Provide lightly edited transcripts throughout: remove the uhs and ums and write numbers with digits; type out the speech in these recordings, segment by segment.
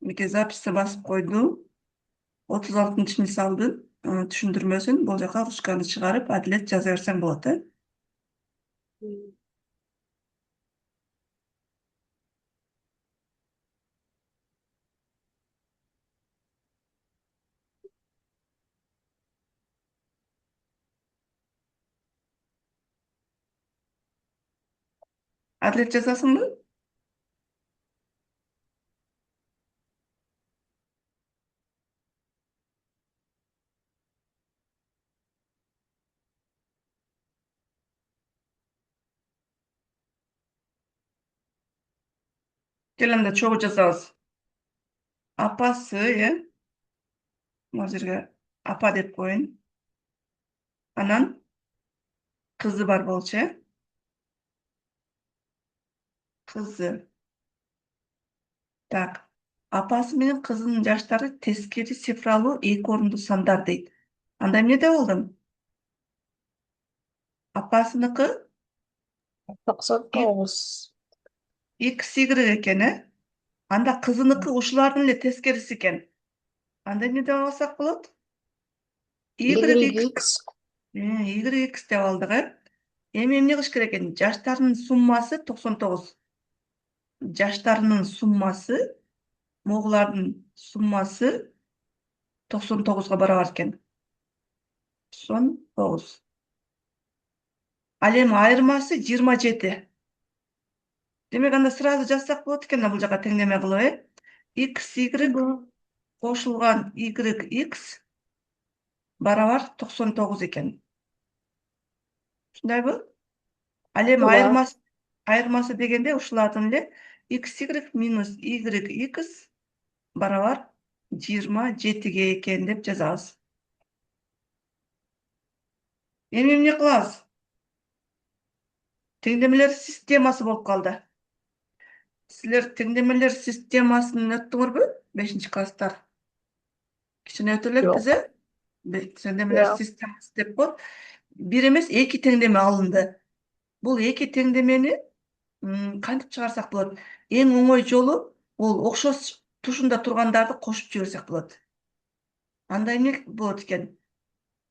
Меке записьти басып койдум. 36-мисалдын түшүндүрмөсүн бул жака ручканы чыгарып адилет жаза берсең болот, э? Адилет жазасыңбы? Келемде чогуу жазабыз. Апасы, э? Могу жерге апа деп коеюн. Анан кызы бар болчу, э? Кызы. Так. Апасы менен кызынын жаштары тескери цифралуу эки орундуу сандар дейт. Анда эмне деп алдым? Апасыныкы 99. XY экен, э? Анда кызыныкы ушулардын эле тескериси экен. Анда эмне деп алсак болот? YX. YX деп алдык, э? Эми эмне кылыш керек экен? Жаштарынын суммасы 99. Жаштарынын суммасы, могулардын суммасы 99га барабар экен. 99. Ал эми айырмасы 27. Демек анда сразу жазсак болот экен да бул жака теңдеме кылып, э? XY кошулган YX барабар 99 экен. Ушундайбы? Ал эми Ооба. айырмасы дегенде ушулардын эле XY минус YX барабар 27 экен деп жазабыз. Эми эмне кылабыз? Теңдемелер системасы болуп калды. Силер теңдемелер системасын өттүңөрбү? 5-класстар. Кичине өтө элекпиз, Жок. э? Теңдемелер Жок. системасы деп коет. Бир эмес, 2 теңдеме алынды. Бул 2 теңдемени кантип чыгарсак болот? Эң оңой жолу бул окшош тушунда тургандарды кошуп жиберсек болот. Анда эмне болот экен?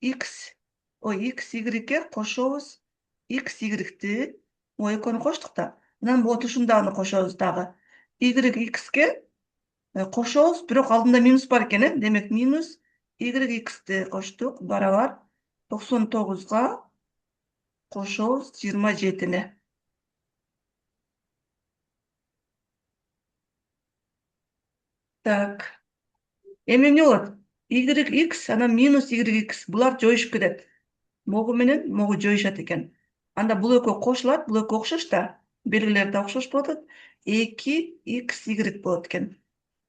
XY'ге кошобуз. XY'ти, экөөнү коштук да. Анан могу тушундагыны кошобуз дагы. YX'ге кошобуз, бирок алдында минус бар экен, э? Демек минус YX'ти коштук барабар 99га кошобуз 27-ни. Так. Эми эмне болот? YX анан минус YX булар жоюшуп кетет. Могу менен могу жоюшат экен. Анда бул экөө кошулат, бул экөө окшош да. Белгилери да окшош болуп атат. 2XY болот экен.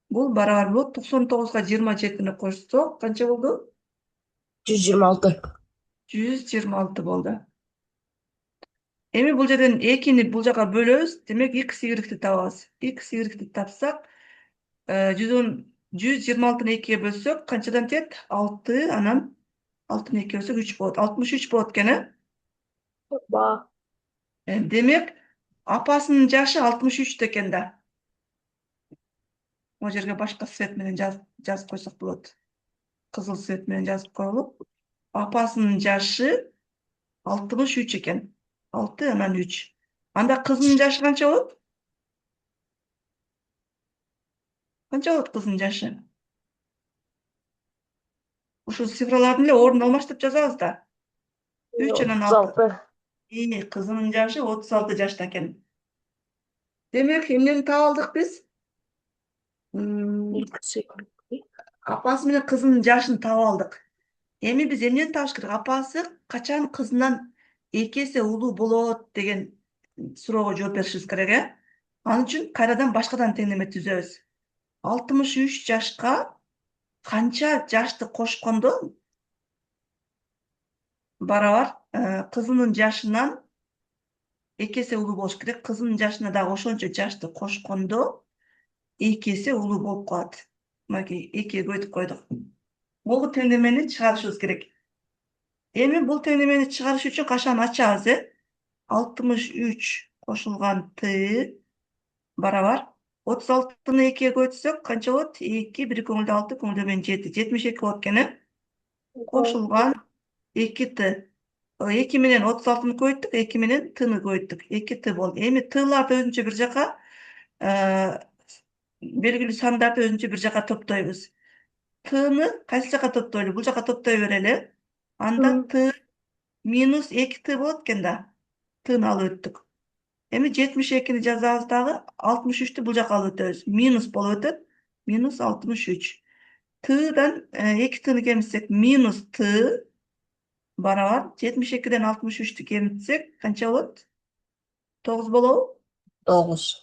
Бул барабар болот 99га 27-ни кошсок, канча болду? 126. 126 болду. Эми бул жерден 2-ни бул жака бөлөбүз. Демек XY'ти табабыз. XY'ти тапсак, 126-ны 2-ге бөлсөк, канчадан тиет? 6, анан 6-ны 2-ге бөлсөк 3 болот. 63 болот экен, э? Ооба. Демек, апасынын жашы 63 экен да. Могу жерге башка цвет менен жазып койсок болот. Кызыл цвет менен жазып коелу. Апасынын жашы 63 экен. 6 анан 3. Анда кызынын жашы канча болот? Канча болот кызынын жашы? Ушул цифралардын эле ордун алмаштырып жазабыз да. 3 анан 6. 36. Кызынын жашы 36 жашта экен. Демек, эмнени таап алдык биз? Апасы менен кызынын жашын таап алдык. Эми биз эмнени табыш керек? Апасы качан кызынан 2 эсе улуу болот деген суроого жооп беришибиз керек, э? Ал үчүн кайрадан башкадан теңдеме түзөбүз. 63 жашка канча жашты кошкондо барабар кызынын жашынан 2 эсе улуу болуш керек. Кызынын жашына дагы ошончо жашты кошкондо 2 эсе улуу болуп калат. Мынакей 2-ге көйтүп койдук. Могу теңдемени чыгарышыбыз керек. Эми бул теңдемени чыгарыш үчүн кашан ачабыз, э? 63 кошулган Т барабар 36-ны 2-ге көчсөк канча болот? 2, 1 көңүлдө 6, көңүлдө менен 7. 72 болот экен, э? Кошулган 2t. 2 менен 36-ны көйттүк, 2 менен t-ны көйттүк. 2t болду. Эми t-ларды өзүнчө бир жака, белгилүү сандарды өзүнчө бир жака топтойбуз. T-ны кайсы жака топтойлу? Бул жака топтой берели. Анда t минус 2t болот экен да. T-ны алып өттүк. Эми 72-ни жазабыз дагы, 63-тү бул жака алып өтөбүз. Минус болуп өтөт. Минус 63. T'дан 2t'ны кемитсек минус t барабар 72-ден 63-тү кемитсек канча болот? 9 болобу? 9.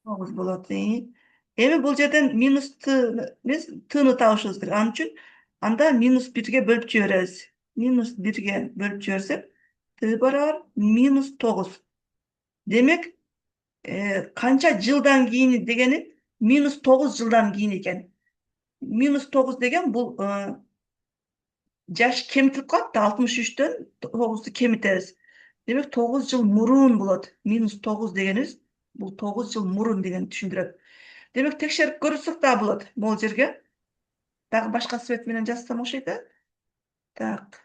9 болот. Эми бул жерден минус t'ны табышыбыз керек. Ал үчүн анда минус 1-ге бөлүп жиберебиз. Минус 1-ге бөлүп жиберсек, t барабар минус 9. Демек, канча жылдан кийин дегени минус 9 жылдан кийин экен. Минус 9 деген бул жаш кемитип калат да, 63-төн 9-ту кемитебиз. Демек 9 жыл мурун болот. Минус 9 дегенибиз бул 9 жыл мурун дегенди түшүндүрөт. Демек текшерип көрсөк да болот. Могул жерге дагы башка свет менен жазсам окшойт, э? Так.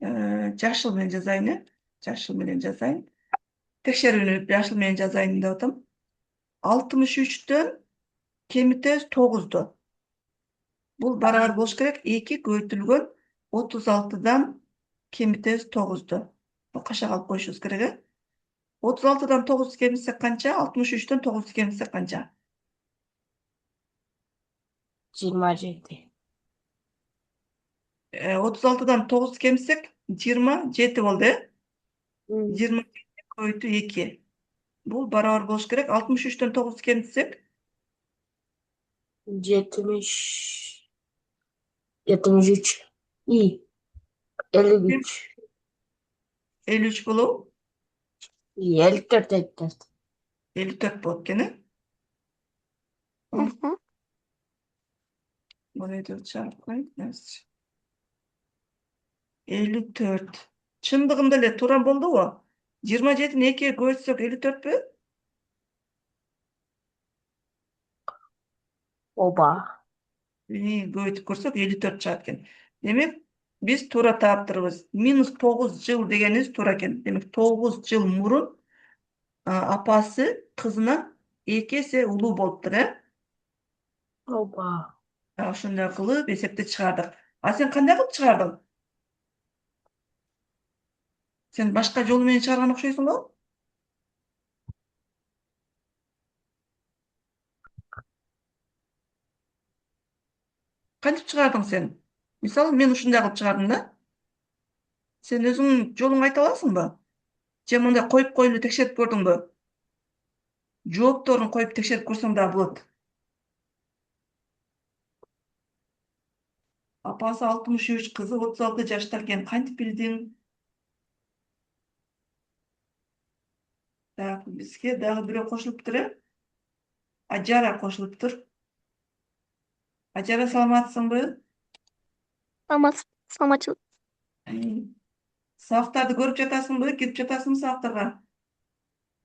Жашыл менен жазайын, э? Жашыл менен жазайын. Текшерүүнү жашыл менен жазайын деп атам. 63-төн кемитебиз 9-ду. Бул барабар болуш керек 2 көбөйтүлгөн 36-дан кемитебиз 9-ду. Кашак алып коюшубуз керек, э? 36-дан 9-ду кемитсек канча? 63-төн 9-ду кемитсек канча? 27. 36-дан 9-ду кемитсек 27 болду, э? 27 көбөйтүү 2. Бул барабар болуш керек. 63-төн 9-ду кемитсек 70. 73. И. 53. 53 болобу? И. 54. 54. 54 болот экен, э? Bunu çarpmayın. 54. Чындыгында эле туура болдубу? 27-ни 2-ге көбөйтсөк 54пү? Оба. Көбөйтүп көрсөк 54 чыгат экен. Демек, биз туура таптырбыз. Минус 9 жыл дегенибиз туура экен. Демек, 9 жыл мурун апасы кызынан 2 эсе улуу болуптур, э? Оба. Ошондой кылып эсепти чыгардык. А сен кандай кылып чыгардың? Сен башка жол менен чыгарган окшойсуң го? Кантип чыгардың сен? Мисалы, мен ушундай кылып чыгардым да. Сен өзүңүн жолуңду айта аласыңбы? Же мындай коюп коюлуп текшерип көрдүңбү? Жоопторун коюп текшерип көрсөң да болот. Апасы 63, кызы 36 жашта экен. Кантип билдиң? Так, бизге дагы бирөө кошулуптур, э? Ажара кошулуптур. Ажара, саламатсыңбы? Саламатчылык. Сабактарды көрүп жатасыңбы? Кирип жатасыңбы сабактарга?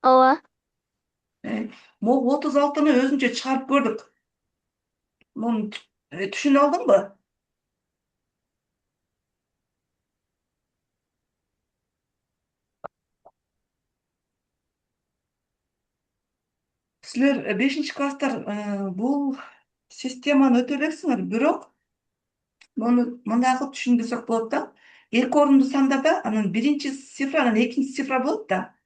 Ооба. Могу 36-ны өзүнчө чыгарып көрдүк. Муну түшүнүп алдыңбы? Силер 5-класстар бул системаны өтө элексиңер, бирок муну мындай кылып түшүндүрсөк болот да. Эки орунду сандарда анан биринчи цифра анан экинчи цифра болот да.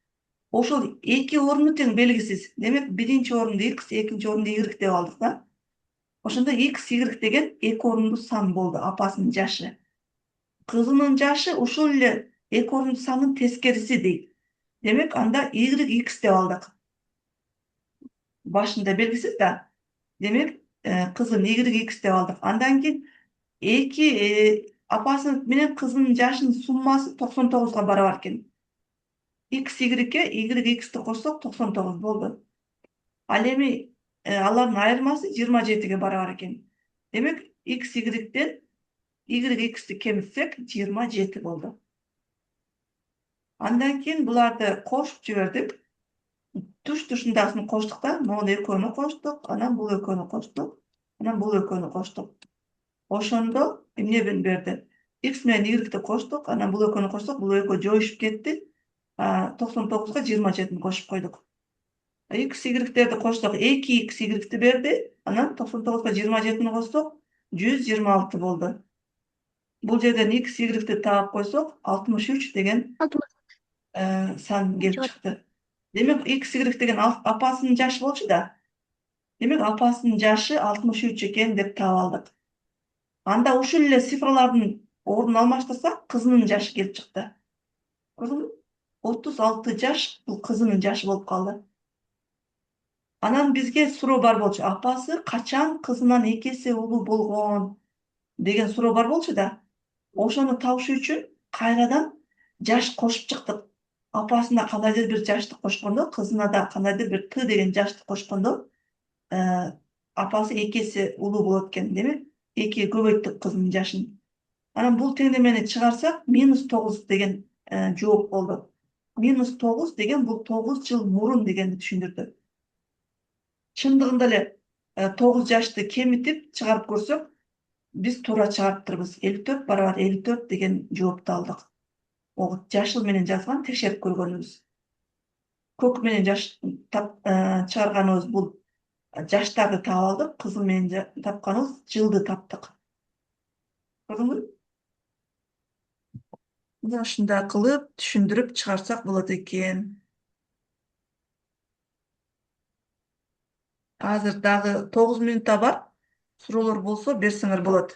Ошол эки орунду тең белгисиз. Демек, биринчи орунду X, экинчи орунду Y деп алдык да. Ошондо X, Y деген эки орунду сан болду, апасынын жашы. Кызынын жашы ушул эле эки орунду сандын тескериси дейт. Демек, анда Y, X деп алдык. Башында белгисиз да. Демек, кызын Y, X деп алдык. Андан кийин апасы менен кызынын жашынын суммасы 99-га барабар экен. X, Y'ге Y, X'ти кошсок 99 болду. Ал эми алардын айырмасы 27-ге барабар экен. Демек, X, Y'ден Y, X'ти кемитсек 27 болду. Андан кийин буларды кошуп жибердик. Туш-тушундасын коштук да, могу экөөнү коштук, анан бул экөөнү коштук, анан бул экөөнү коштук. Ошондо эмне берди? X менен Y коштук, анан бул экөөнү коштук, бул экөө жоюшуп кетти. 99га 27 кошуп койдук. X, Y'терди коштук, 2X, Y'ти берди, анан 99га 27 кошсок, 126 болду. Бул жерден X, Y'ти таап койсок, 63 деген сан келип чыкты. Демек, X, Y деген апасынын жашы болчу да. Демек, апасынын жашы 63 экен деп таап алдык. Анда ушул эле цифрлардын ордун алмаштырсак, кызынын жашы келип чыкты. Көрдүңбү? 36 жаш бул кызынын жашы болуп калды. Анан бизге суроо бар болчу. Апасы качан кызынан 2 эсе улуу болгон деген суроо бар болчу да. Ошону табыш үчүн кайрадан жаш кошуп чыктык. Апасына кандайдыр бир жашты кошкондо, кызына да кандайдыр бир Т деген жашты кошкондо, апасы 2 эсе улуу болот экен. Демек, 2 көбөйттүк кызынын жашын. Анан бул теңдемени чыгарсак, -9 деген жооп болду. -9 деген бул 9 жыл мурун дегенди түшүндүрдү. Чындыгында эле 9 жашты кемитип чыгарып көрсөк, биз туура чыгарыптырбыз. 54 барабар 54 деген жоопту алдык. Ол жашыл менен жазган, текшерип көргөнүбүз. Көк менен чыгарганыбыз бул жаштарды таап алдык, кызыл менен тапканыбыз жылды таптык. Көрдүңбү? Мына ушундай кылып түшүндүрүп чыгарсак болот экен. Азыр дагы 9 минутта бар. Суроолор болсо берсеңер болот.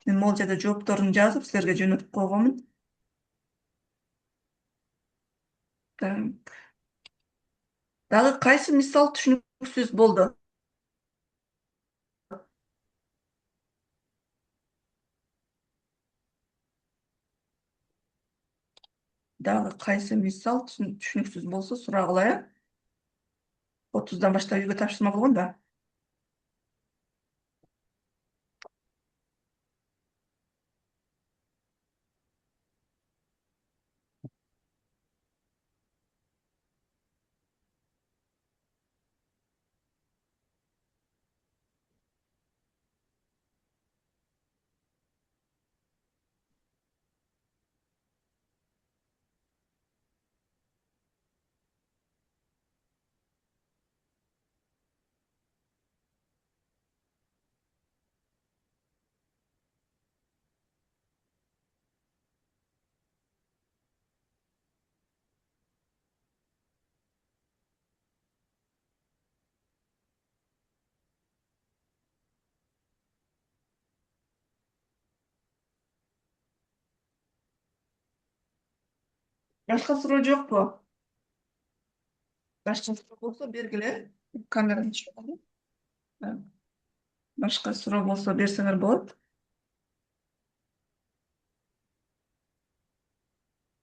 Мен могул жерде жоопторун жазып силерге жөнөтүп койгонмун. Дагы кайсы мисал түшүнүксүз болду? Дагы кайсы мисал түшүнүксүз болсо сурагыла, 30дан баштап үйгө тапшырма болгон да. Башка суроо жокпу? Башка суроо болсо бергиле. Камераны чыгарып. Башка суроо болсо берсеңер болот.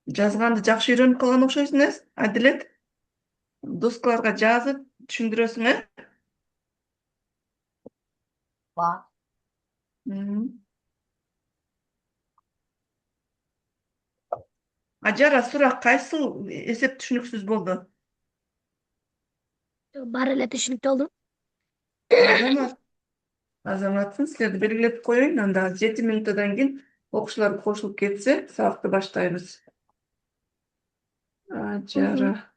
Жазганды жакшы үйрөнүп калган окшойсуңар, Адилет. Доскаларга жазып түшүндүрөсүң, Ба. Ажара, сурак кайсыл эсеп түшүнүксүз болду? Бар эле түшүнүктүү болду. Азаматсың, силерди белгилеп коеюн, анда 7 минуттан кийин окуучулар кошулуп кетсе, сабакты баштайбыз. Ажара.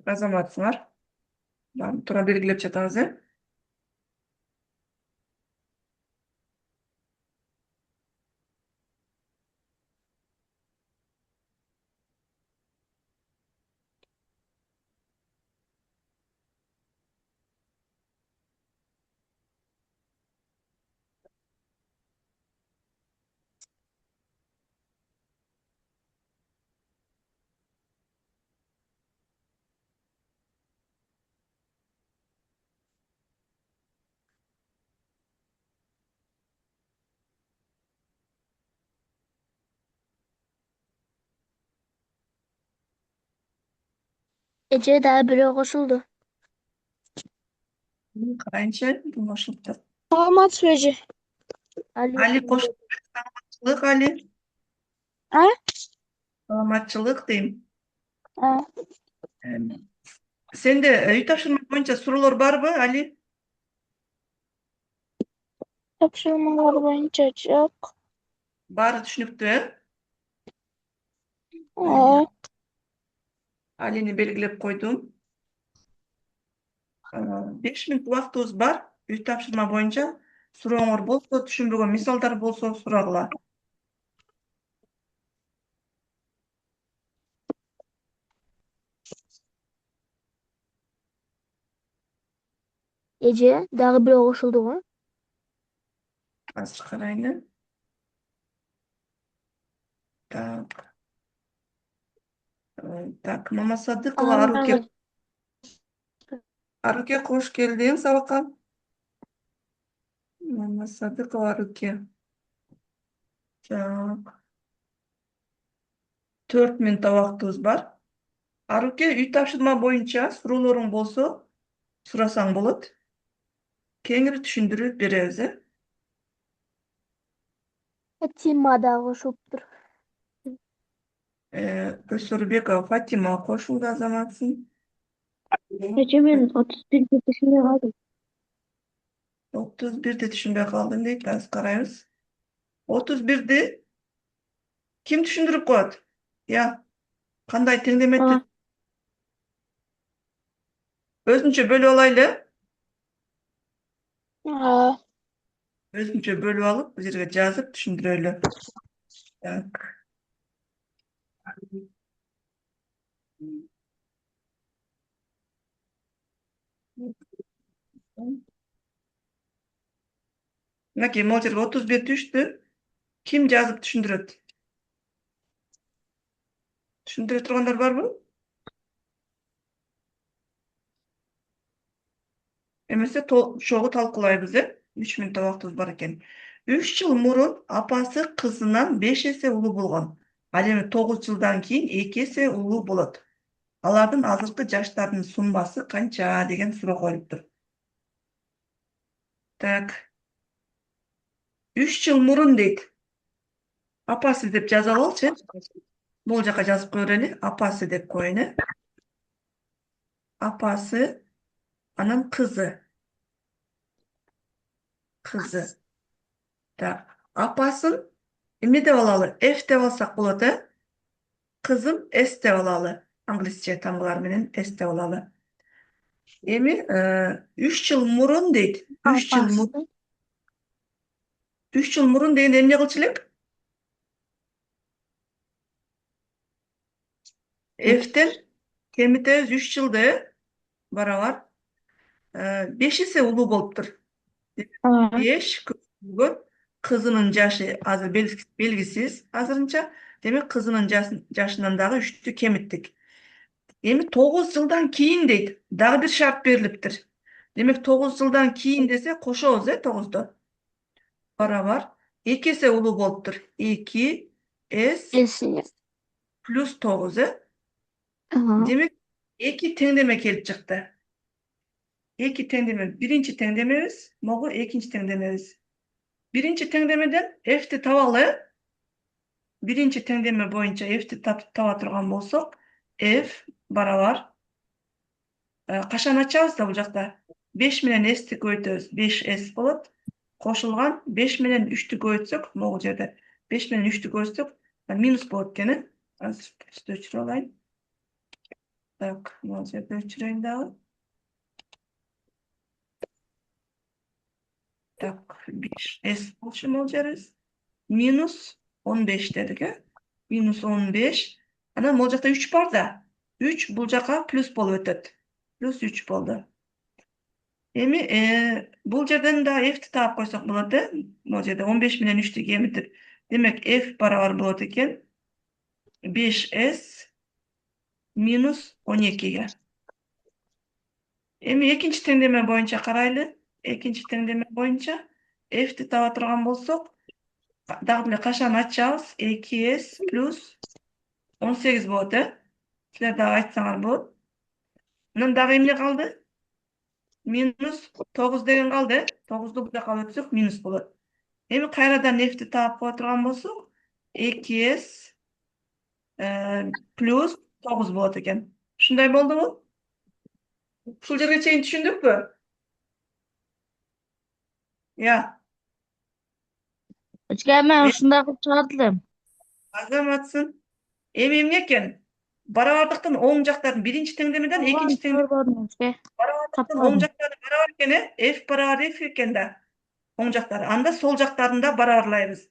Азаматсыңар. Туура белгилеп жатабыз, Ece daha biri koşuldu. Karayınca bu boşlukta. Olmaz süreci. Ali koş. Selamatçılık Ali. Ha? Selamatçılık diyeyim. Ha. Sende uy tapşırma boyunca sorular var mı Ali? Tapşırmalar boyunca çok. Bari düşünüktü. Ha. Ali'ni belgilep koydum. 5 minut vaqtımız var. Uy tapşırma boyunca soruğuңар bolsa, düşünbөгөн misalдар bolsa suragıla. Ece daha biri koşuldu mu? Azıcık karayını. Tak. Tak. Mama Sadıkova Aruke. Aruke hoş geldin. Sabahkan. Mama Sadıkova Aruke. Tak. 4 minut vaqtımız var. Aruke uy tapşırma boyunca sorularың bolsa surasaң bolot. Kеңири түшүндүрүп беребиz. Fatima da koşuptur. Özsөрбекова Фатима кошулду азаматсың. Ece ben 31 yaşında kaldım. 31'de түшүнбөй калдым дейт. Азыр карайбыз. 31'di ким түшүндүрүп коет? Я, кандай теңдеметти? Өзүнчө бөлүп алайлы. Ha. Өзүнчө бөлүп алып, бул жерге жазып түшүндүрөлү. Так. Мынакей могул жерге 31 түштү. Ким жазып түшүндүрөт? Түшүндүрө тургандар барбы? Эмесе чогуу талкуулайбыз, 3 минут убактыбыз бар экен. 3 жыл мурун апасы кызынан 5 эсе улуу болгон. Ал эми 9 жылдан кийин 2 эсе улуу болот. Алардын азыркы жаштарынын суммасы канча деген суроо коюлуптур. Так. 3 жыл мурун дейт. Апасы деп жаза алчы. Бул жака жазып кое берели. Апасы деп коеюн. Апасы, анан кызы. Кызы. Так. Апасын эмне деп алалы? F деп алсак болот, Кызым S деп алалы. Англисче тамгалар менен S деп алалы. Эми 3 жыл мурун дейт. 3 жыл мурун. 3 жыл мурун дегенде эмне кылчу элек? F'ten кемитебиz 3 жылда барабар 5 эсе улуу болуптур. 5 көбүгөн кызынын жашы азыр белгисиз азырынча. Демек кызынын жашынан дагы 3'tü кемиттик. Эми 9 жылдан кийин дейт. Дагы бир шарт берилиптир. Демек 9 жылдан кийин десе кошобуз 9'ду. Барабар 2 эсе улуу болуптур. 2 S Esi. плюс 9. Aha. Демек 2 теңдеме келип чыкты. 2 теңдеме. Биринчи теңдемебиз, могу экинчи теңдемебиз. Биринчи теңдемеден F'ти табалы. Биринчи теңдеме боюнча F'ти таба турган болсок, F барабар качан ачабыз да бул жакта? 5 менен S'ти көбөйтөбүз. 5S болот. Кошулган 5 менен 3'tü көбөйтсөк, могул жерде 5 менен 3'tü көбөйтсөк, минус болот экен. Азыр үстү өчүрө алайын. Так, могул жерде өчүрөйүн дагы. Так, 5S болчу могул жерибиз. Минус 15 дедик, Минус 15. Анан могул жакта 3 бар да. 3 бул жака плюс болуп өтөт. Плюс 3 болду. Эми бул жерден да F'ти таап койсок болот, Могул жерде 15 менен 3'tü кемитип. Демек F барабар болот экен 5S минус 12'ge. Эми экинчи теңдеме боюнча карайлы. Экинчи теңдеме боюнча F'ти таба турган болсок, дагы деле качан ачабыз? 2S плюс 18 болот, Силер дагы айтсаңар болот. Мындан дагы эмне калды? Минус 9 деген калды. 9'ду бул жака өтсөк минус болот. Эми кайрадан f'ти таап кое турган болсок, 2s плюс 9 болот экен. Ушундай болдубу? Ушул жерге чейин түшүндүкпү? Я, Эчке мен ушундай кылып чыгардым. азаматсың. Эми эмне экен? Барабардыктын оң жактарын биринчи теңдемеден экинчи теңдемеге барабардыктын оң жактары барабар экен, f барабар f экен да. Оң жактары. Анда сол жактарын да барабарлайбыз.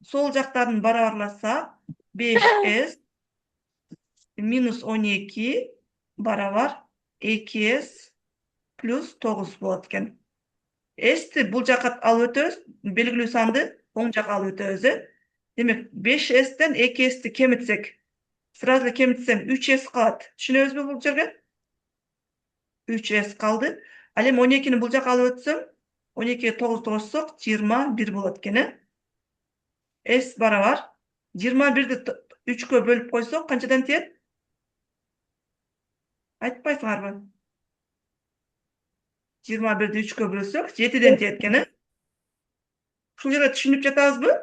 Сол жактарын барабарласа 5s минус 12 барабар 2s плюс 9 болот экен. S'ти бул жака алып өтөбүз, белгилүү санды оң жака алып өтөбүз. Демек 5s'тен 2s'ти кемитсек, сразу кемитсем 3s калат. Түшүнөбүзбү бул жерге? 3s калды. Ал эми 12-ни бул жака алып өтсөм, 12-ге 9 кошсок 21 болот экен. S барабар 21-ди 3-кө бөлүп койсок канчадан тиет? Айтпайсыңарбы? 21-ди 3-кө бөлсөк 7-ден тиет экен. Ушул жерде түшүнүп жатабызбы?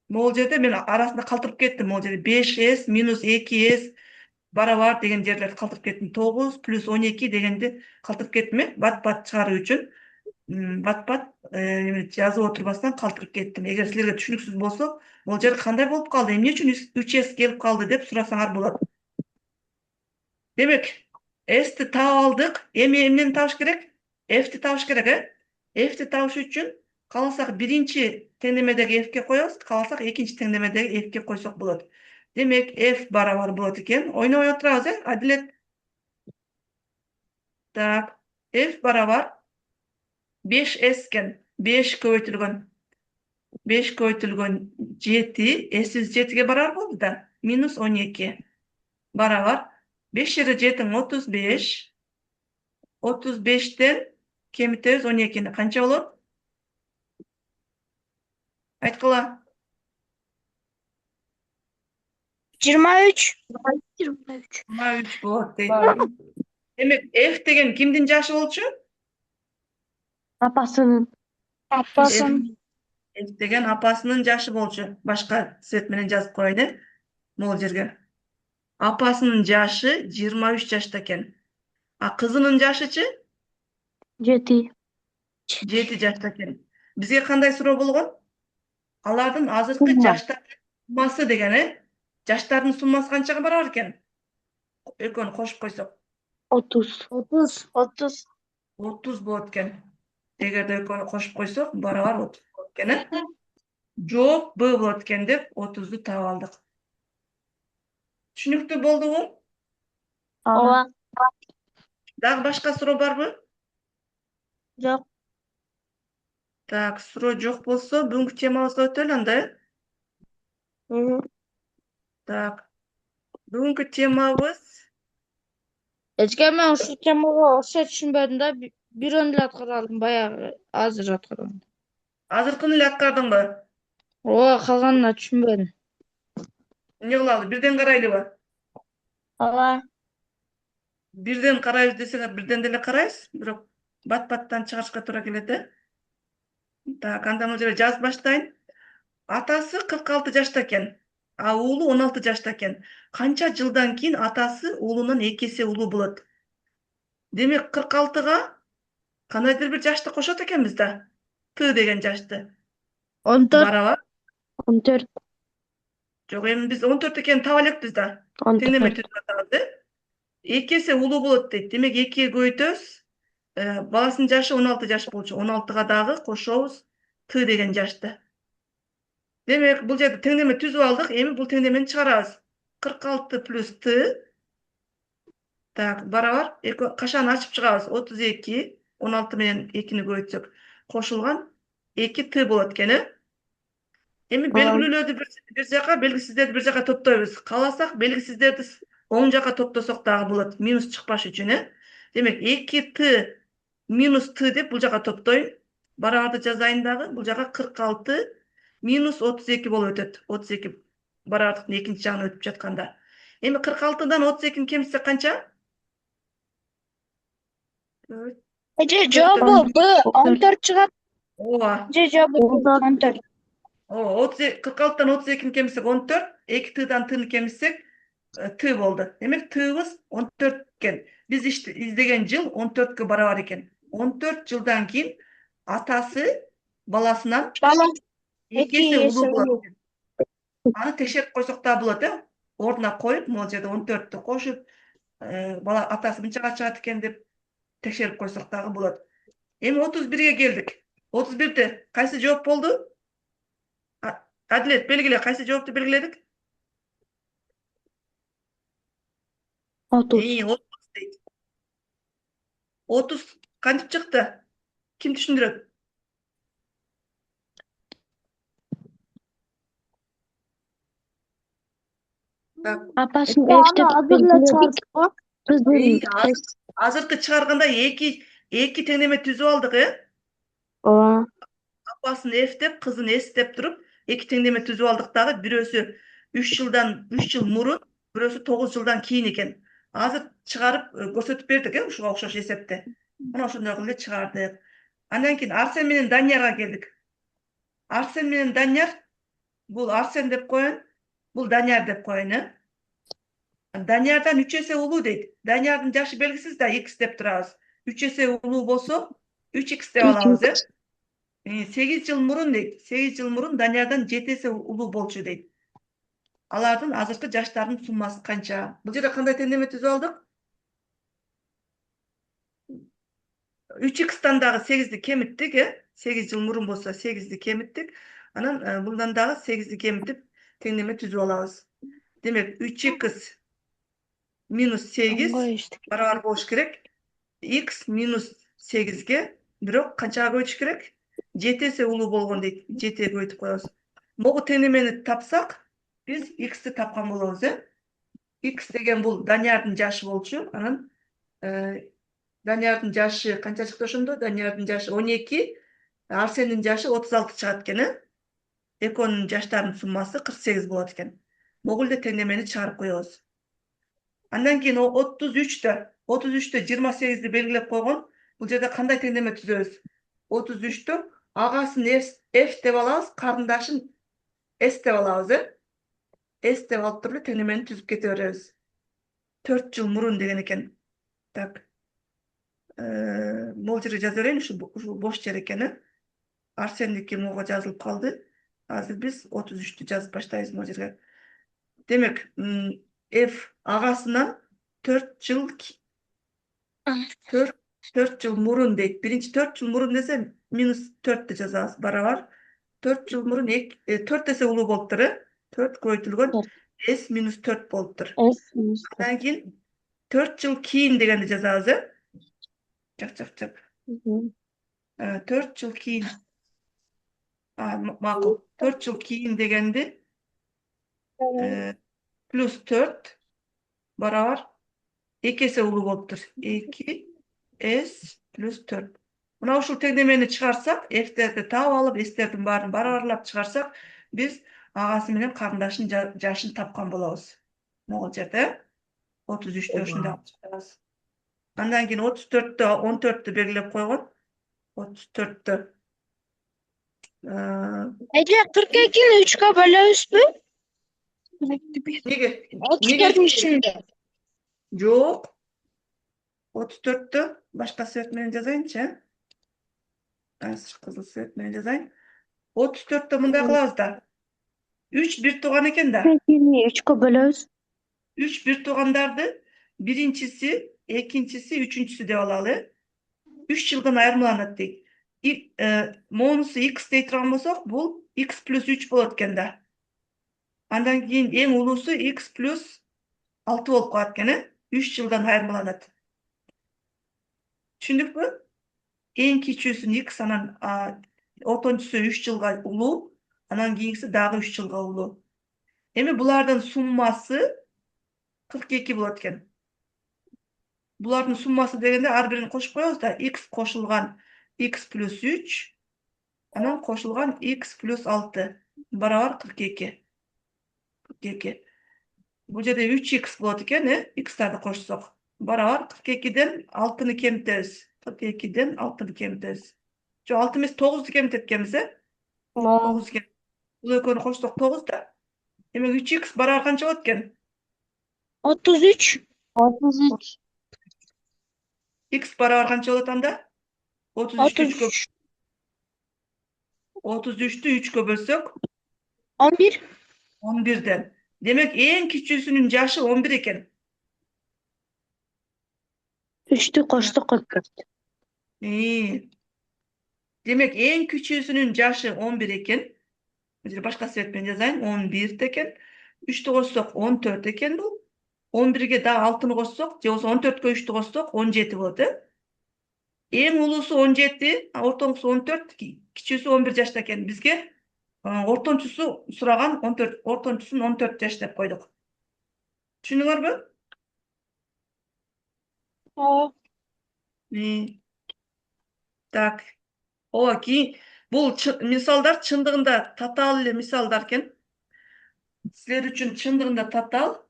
Могул жерде мен арасында калтырып кеттим. Могул жерде 5s минус 2s барабар деген жерлерди калтырып кеттим. 9 плюс 12 дегенди калтырып кеттим. Бат-бат чыгаруу үчүн бат-бат жазып отурбастан калтырып кеттим. Эгер силерге түшүнүксүз болсо, могул жер кандай болуп калды? Эмне үчүн 3s келип калды деп сурасаңар болот. Демек, s'ти таап алдык. Эми эмнени табыш керек? F'ти табыш керек, F'ти табыш үчүн кааласак биринчи теңдемедеги f'ке коебуз, кааласак экинчи теңдемедеги f'ке койсок болот. Демек, f барабар болот экен. Ойнобой отурабыз, адилет. Так, f барабар 5s экен. 5 көбөйтүлгөн 7, s'ибиз 7ге барабар болду да. Минус 12 барабар 5 жере 7 35. 35'ten кемитебиз 12'ni. Канча болот? Айткыла. 23. 23. болот дейт. Демек, f деген кимдин жашы болчу? Апасынын. F деген апасынын жашы болчу. Башка цвет менен жазып коеюн, могул жерге. Апасынын жашы 23 жашта экен. А кызынын жашычы 7. 7 жашта экен. Бизге кандай суроо болгон? Алардын азыркы Сумма. жаштарынын суммасы деген, жаштардын суммасы канчага барабар экен? Экөөнү кошуп койсок 30. 30 болот экен. Эгерде экөөнү кошуп койсок, барабар 30 болот экен. Жооп Б болот экен деп 30'ду таап алдык. Түшүнүктүү болдубу? Ооба. Дагы башка суроо барбы? Жок. Так, суроо жок болсо, бүгүнкү темабызга өтөлү анда. Так, бүгүнкү темабыз Эчке мен ушул темага орусча түшүнбөдүм да, бирөөнү эле аткара алдым, баягы азыр аткарам. азыркыны эле аткардыңбы? Ооба, калганына түшүнбөдүм. Эмне кылалы? Бирден карайлыбы? Ооба. Бирден карайбыз десеңер, бирден деле карайбыз, бирок бат-баттан чыгарышка туура келет, Так, анда бул жерге жазып баштайын. Атасы 46 жашта экен, а уулу 16 жашта экен. Канча жылдан кийин атасы уулунан 2 эсе улуу болот? Демек, 46-га кандайдыр бир жашты кошот экенбиз да. Т деген жашты. 14. Барабар. 14. Жок, эми биз 14 экенин таба элекпиз да. 14. Теңдеме түзүп атабыз, 2 эсе улуу болот дейт. Демек, 2-ге көбөйтөбүз. Баласынын жашы 16 жаш болчу. 16-га дагы кошобуз Т деген жашты. Демек, бул жерде теңдеме түзүп алдык. Эми бул теңдемени чыгарабыз. 46 плюс Т. Так, барабар. Кашаны ачып чыгабыз. 32. 16 менен 2-ни көбөйтсөк кошулган 2 Т болот экен. Эми белгилүүлөрдү бир жака, белгисиздерди бир жака топтойбуз. Кааласак, белгисиздерди оң жака топтосок дагы болот, минус чыкпаш үчүн. Демек, 2 Т минус Т деп бул жака топтойм. Барабарды жазайын дагы. Бул жака 46 минус 32 болуп өтөт. 32 барабардыктын экинчи жагына өтүп жатканда. Эми 46'dan 32'ni kemitsek kança? Dört, Ece dörtten- cevabı B 14 çıkar. Ova. Ece cevabı 14. 46'dan 32'ni kemitsek 14, 2 tığdan tığını kemitsek tığ oldu. Demek tığımız 14 eken. Biz işte izlegen yıl 14'ke barabar eken. 14 yıldan keyin atası balasынан Bala. эки Eki эсе улуу есе болот ulu. экен. Аны текшерип койсок да болот, ордуна коюп, могул жерде 14'tü кошуп, бала атасы мынчага чыгат экен деп текшерип койсок дагы болот. Эми 31'e келдик. 31'de кайсы жооп болду? Адилет, белгиле, кайсы жоопту белгиледик? 30. 30 дейт. 30 кантип чыкты? Ким түшүндүрөт? Так. Апасын Ana эфтеп hazırla белгиледик. çarptık mı? Кыздын Азыркы чыгарганда эки теңдеме түзүп алдык, Ооба. Апасын F деп, кызын S деп туруп, эки теңдеме түзүп алдык дагы. Бирөөсү 3 жыл мурун, бирөөсү 9 жылдан кийин экен. Азыр чыгарып көрсөтүп бердик, ушуга окшош эсепте. Мына ошондой кылып эле чыгардык. Андан кийин Арсен менен Даниярга келдик. Арсен менен Данияр, бул Арсен деп коеюн, бул Данияр деп коеюн. Даниярдан 3 эсе улуу дейт. Даниярдын жашы белгисиз да, X деп турабыз. 3 эсе улуу болсо 3x деп алабыз, 8 жыл мурун дейт. 8 жыл мурун Даниярдан 7 эсе улуу болчу дейт. Алардын азыркы жаштарынын суммасы канча? Бул жерде кандай теңдеме түзүп алдык? 3x'тан дагы 8'di кемиттик, 8 жыл мурун болсо 8'di кемиттик. Анан мындан дагы 8'di кемитип теңдеме түзүп алабыз. Демек 3x минус 8 Аңға естік. барабар болуш керек. X минус 8'ге бирок канчага көбөйтүш керек? 7 эсе улуу болгон дейт. 7'ye көбөйтүп коебуз. Могу теңдемени тапсак, биз x'ти тапкан болобуз, X деген бул Даниярдын жашы болчу. Анан Даниярдын жашы канча чыкты ошондо? Даниярдын жашы 12, Арсендин жашы 36 чыгат экен, Экөөнүн жаштарынын суммасы 48 болот экен. Могул эле теңдемени чыгарып коебуз. Андан кийин 33'тө 28'di белгилеп койгон. Бул жерде кандай теңдеме түзөбүз? 33'тө агасын F деп алабыз, карындашын S деп алабыз, S деп алып туруп теңдемени түзүп кете беребиз. 4 жыл мурун деген экен. Так. Могул жерге жаза берейин, ушу бош жер экен. Арсендики могу жазылып калды. Азыр биз 33'tү жазып баштайбыз могул жерге. Демек, F агасынан 4 жыл мурун дейт. Биринчи 4 жыл мурун десе минус 4'тү жазабыз, барабар. 4 жыл мурун 4 эсе улуу болуптур, 4 көбөйтүлгөн S минус 4 болуптур. Андан кийин 4 жыл кийин дегенди жазабыз, Жак. 4 жыл кийин. Макул. 4 жыл кийин дегенди плюс 4 барабар 2 эсе улуу болуптур. 2S плюс 4. Мына ушул теңдемени чыгарсак, F'терди таап алып, S'тердин баарын барабарлап чыгарсак, биз агасы менен карындашын жашын тапкан болобуз. Могул жерде 33'тө ушундай алып чыгабыз. Андан кийин 34'тө 14'тү белгилеп койгон. 34'тө Ece 42'ni 3'e bölüyoruz mu? неге? Üçgenin içinde. Жок. 34'tө башка свет менен жазайынчы. Азыр кызыл свет менен жазайын. 34'тө мындай кылабыз да. 3 бир тууган экен да. 3'кө бөлөбүз. 3 бир туугандарды биринчиси, экинчиси, үчүнчүсү деп алалы. 3 жылдан айырмаланат дейт. Монусу x дей турган болсок, бул x плюс 3 болот экен да. Андан кийин эң улуусу x плюс 6 болуп калат экен, 3 жылдан айырмаланат. Түшүндүкпү? Эң кичүүсүн x, анан ортончусу 3 жылга улуу, анан кийинкиси дагы 3 жылга улуу. Эми булардын суммасы 42 болот экен. Булардын суммасы дегенде ар бирин кошуп коебуз да. X кошулган x плюс 3, анан кошулган x плюс 6 барабар 42. Bu жерде 3x болот экен, x'терди кошсок. Барабар 42'den 6'ны кемитебиз. 42'den 6'ны кемитебиz. Жок, 6 эмес, 9'ду кемитет экенбиз, 9 кем. Бул экөөнү кошсок 9 да. Демек 3x барабар канча болот экен? 33. 33. X барабар канча болот анда? 33'tü 3'kө 33. 33'tü 3'kө бөлсөк 11. 11'den. Demek en küçüğüsünün yaşı 11 eken. 3'tü koştu 44. İyi. Demek en küçüğüsünün yaşı 11 eken. Mesela başka sebepten yazayım. 11 eken. 3'tü koşsak 14 eken bu. 11'ge daha 6'nı koşsak, je bolsa 14'kö 3'tü koşsak 17 bolot. En ulusu 17, ortoңкусу 14, кичүүсү 11 жашта экен. Бизге ортончусу сураган 14, ортончусун 14 жаш деп койдук. Түшүндүңөрбү? Aa. Так. Ооба, кийин бул мисалдар чындыгында татаал эле мисалдар экен. Силер үчүн чындыгында татаал.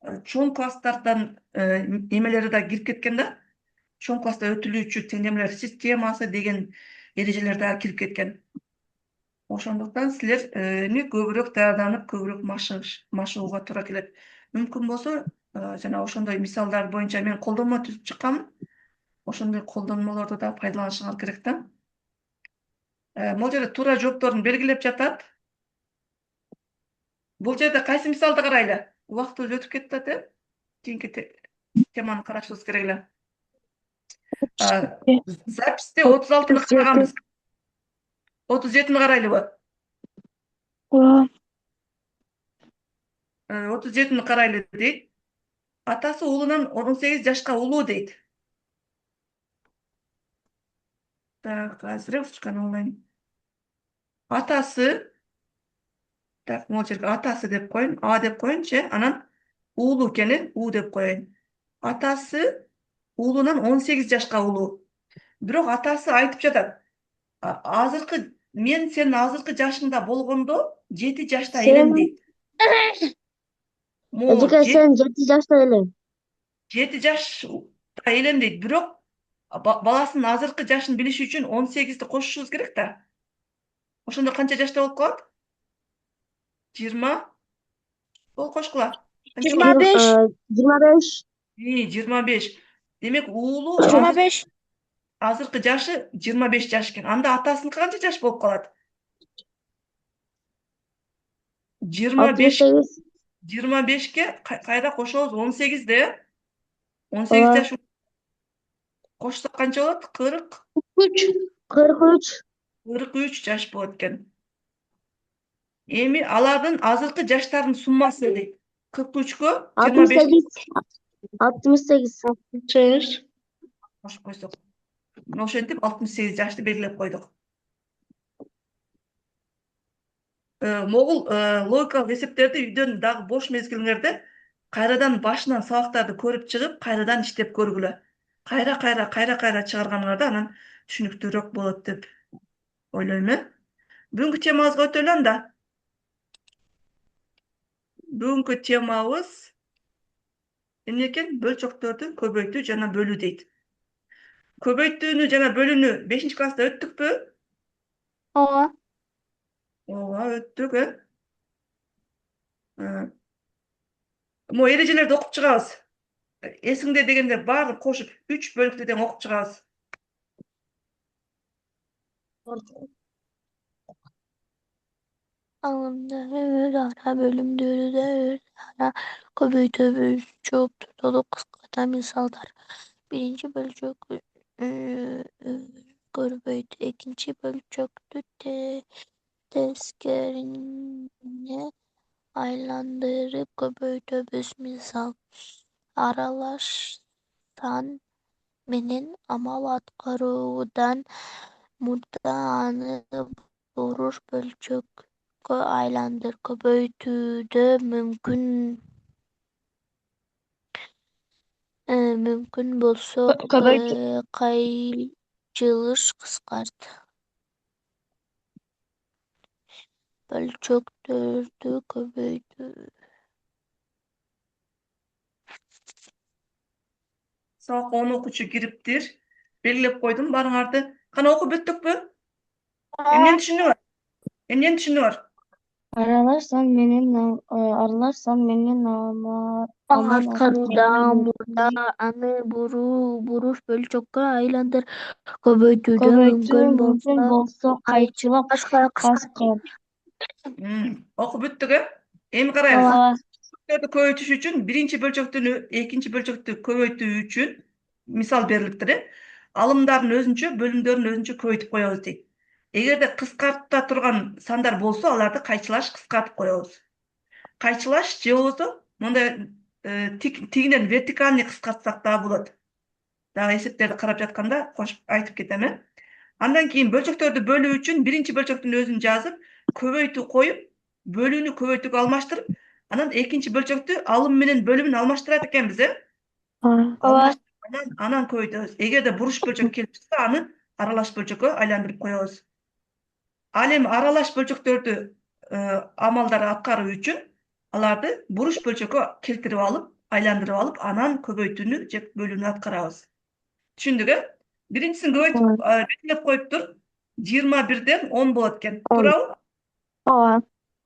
Чоң класстардан эмелери да кирип кеткен да. Чоң класста өтүлүүчү теңдемелер системасы деген эрежелер да кирип кеткен. Ошондуктан силерни көбүрөөк даярданып, көбүрөөк машыгууга туура келет. Мүмкүн болсо, жана ошондой мисалдар боюнча мен колдонмо түзүп чыккам. Ошондой колдонмолорду да пайдаланышыңар керек да. Могул жерде туура жоопторун белгилеп жатат. Бул жерде кайсы мисалды карайлы? Убактыбыз өтүп кетип атат, Кийинки теманы карашыбыз керек эле. Записьте 36-ны караганбыз. 37-ни карайлыбы? Aa. 37-ни карайлы дейт. Атасы уулунан 18 жашка улуу дейт. Так, азыр ручканы алайын. Атасы, так, могул жерге атасы деп коеюн, А деп коеюнчу, анан уулу экенин У деп коеюн. Атасы уулунан 18 жашка улуу. Бирок атасы айтып жатат. Азыркы мен сенин азыркы жашыңда болгондо 7 жашта элем дейт. Эжеке сен 7 жашта элең. 7 жашта элем дейт. Бирок баласынын азыркы жашын билиш үчүн 18'ti кошушубуз керек да. Ошондо канча жашта болуп калат? 20. Бол кошкула. 25. 25. 25. Демек уулу 25. азыркы жашы 25 жаш экен. Анда атасыныкы канча жаш болуп калат? 25. 68. 25ке кайра кошобуз 18 да. 18 жаш кошсок канча болот? 43. 43. 43 жаш болот экен. Эми алардын азыркы жаштарынын суммасы дейт. 43кө 25 68. 68. кошуп койсок. Ошентип 68 жашты белгилеп койдук. Могул логикалык эсептерди үйдөн дагы бош мезгилиңерде кайрадан башынан сабактарды көрүп чыгып, кайрадан иштеп көргүлө. Кайра чыгарганыңарда анан түшүнүктүүрөөк болот деп ойлойм. Бүгүнкү темабызга өтөлү анда. Бүгүнкү темабыз эмне экен? Бөлчөктөрдү көбөйтүү жана бөлүү дейт. Көбөйтүүнү жана бөлүүнү 5-класста өттүкпү? Ооба. Ооба, өттүк, Мо эрежелерди окуп чыгабыз. Эсиңде дегенде баарын кошуп 3 бөлүктү тең окуп чыгабыз. Ara bölümdürü ara köbüytü bölçük tutulu kıskata misallar. Birinci bölçük köbüytü, ikinci bölçüktü tezkerine aylandırıp köbüytü misal. Aralaştan menin amal atkarudan muddanı vurur bölçük. Aylandır köböйтүүдө мүмкүн болсо кайчылыш кыскарт. Бөлчөктөрдү көбөйтүү Сабакка 10 окуучу кириптир. Белгилеп койдум барыңарды. Кана окуп бүттүкпү? Эмнени түшүнүп? Эмнени түшүнүп? Aralarsan menин amal Аткаруудан мурда аны буруш бөлчөккө айлантыр. Көбөйтүүдө мүмкүн болсо кайчылап башка кыскарт. Окуп бүттүк, э? Эми карайбыз. Ооба. Бөлчөктөрдү көбөйтүш үчүн биринчи бөлчөктөн экинчи бөлчөктү көбөйтүү үчүн мисал берилиптир, э? Алымдардын өзүнчө, бөлүмдөрдүн өзүнчө көбөйтүп коебуз дейт. Эгерде кыскарта турган сандар болсо, аларды кайчылаш кыскартып коебуз. Кайчылаш же болбосо мындай тигинен вертикальный кыскартсак дагы болот. Дагы эсептерди карап жатканда кошуп айтып кетем, э? Андан кийин бөлчөктөрдү бөлүү үчүн биринчи бөлчөктүн өзүн жазып, көбөйтүү коюп, бөлүүнү көбөйтүүгө алмаштырып, анан экинчи бөлчөктү алым менен бөлүмүн алмаштырат экенбиз, э? Анан көбөйтөбүз. Эгерде буруш бөлчөк келип чыкса, аны аралаш бөлчөккө айландырып коебуз. Ал эми аралаш бөлчөктөрдү амалдарды аткаруу үчүн аларды буруш бөлчөккө келтирип алып, айландырып алып, анан көбөйтүүнү же бөлүүнү аткарабыз. Түшүндүк, э? Биринчисин көбөйтүп белгилеп коюптур. 21ден 10 болот экен. Туурабы? Ооба.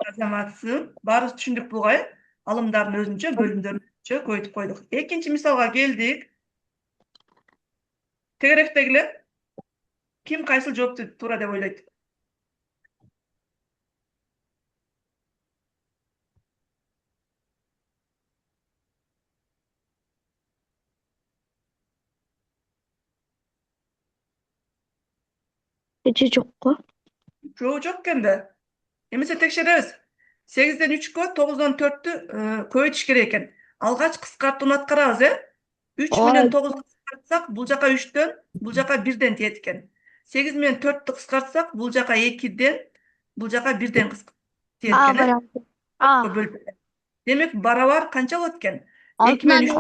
Азаматсың. Баарыбыз түшүндүк буга, э? Алымдардын өзүнчө, бөлүмдөрдүн өзүнчө көбөйтүп койдук. Экинчи мисалга келдик. Тегеректегилер ким кайсыл жоопту туура деп ойлойт? Эче жокко. Жоо жок экен да. Эмесе текшеребиз. 8ден 3кө, 9дон 4тү көбөйтүш керек экен. Алгач кыскартууну аткарабыз, э? 3 менен 9 кыскартсак, бул жака 3дөн, бул жака 1ден тиет экен. 8 менен 4тү кыскартсак, бул жака 2ден, бул жака 1ден тиет экен, э? Демек, барабар канча болот экен? 2 менен 3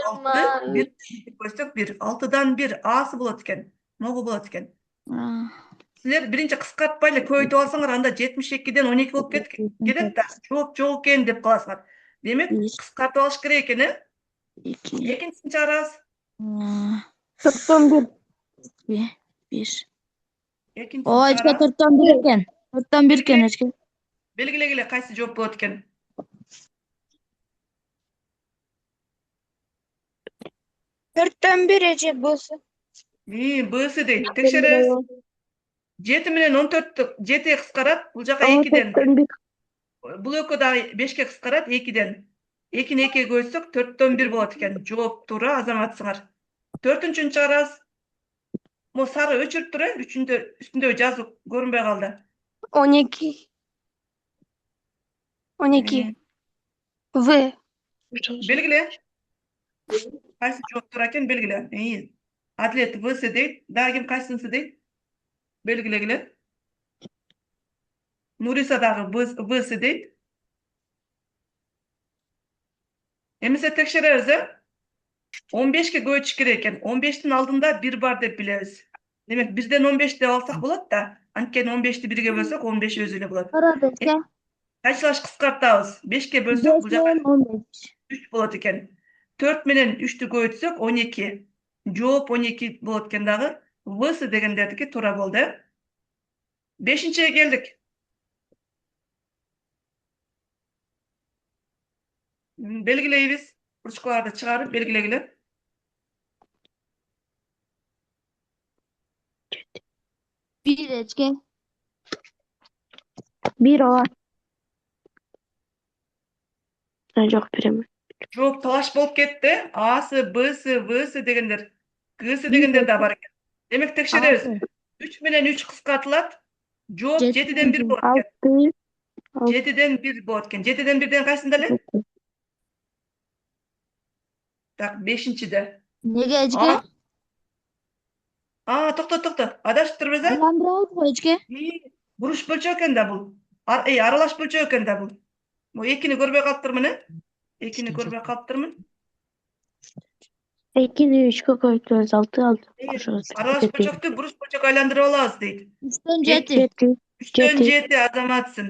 6, 1 койсок 1. 6дан 1 Асы болот экен. Могу болот экен. Силер биринчи кыскартпай эле көбөйтүп алсаңар, анда 72ден 12 болуп кетет да. Жооп жок экен деп каласыңар. Демек, кыскартып алыш керек экен, э? Экинчисин чыгарабыз. 4'ten 1. 1. Экинчисин Ооба, эчке чыгарабыз. 4'ten 1 экен. 4'ten 1 экен эчке. Белгилегиле кайсы жооп болот экен. 4'ten 1 эче болсо. Бсы дейт. Текшеребиз. 7 менен 14 7 кыскарат, бул жака 2ден. Бул экөө дагы 5ке кыскарат 2ден. 2-ни 2ге көбөйтсөк 4'төн 1 болот экен. Жооп туура, азаматсыңар. 4-үнчүнү чыгарабыз. Мо сары өчүрүп тур, э? Үстүндө жазуу көрүнбөй калды. 12. 12. В. Белгиле. Кайсы жооп туура экен белгиле. Адилет Всы дейт. Дагы ким кайсынысы дейт? Белгилегиле. Нуриса дагы Всы дейт. Эмесе текшеребиз, э? 15ке көбөйтүш керек экен. 15тин алдында 1 бар деп билебиз. Демек, 1ден 15 деп алсак болот да. Анткени 15ти 1ге бөлсөк, 15 өзү эле болот. Кайчылаш кыскартабыз. 5ке бөлсөк, бул жака 3 болот экен. 4 менен 3тү көбөйтсөк 12. Жооп 12 болот экен дагы. Всы дегендердики туура болду, э? 5-нчиге келдик. Белгилейбиз. Ручкаларды чыгарып белгилегиле. 1 эчке. 1 ооба. Жок берем. Жооп талаш болуп кетти. Асы, Бсы, Всы дегендер, Гсы дегендер да бар экен. Демек, текшеребиз. 3 менен 3 кыскартылат. Жооп 7ден 1 болот экен. 7ден 1 болот экен. 7ден 1ден кайсында эле? Так, 5-нчиде. Неге эчке? Токто. Адашып турбуз, э? Айландырабыз го эчке. Буруш бөлчөк экен да бул. Аралаш бөлчөк экен да бул. Бу 2-ни көрбөй калыптырмын, э? 2-ни көрбөй калыптырмын. 2-ни 3кө көбөйтөбүз. 6 Аралаш бөлчөктү буруш бөлчөккө айландырып алабыз дейт. 3'ten 7. 3'төн 7 азаматсың.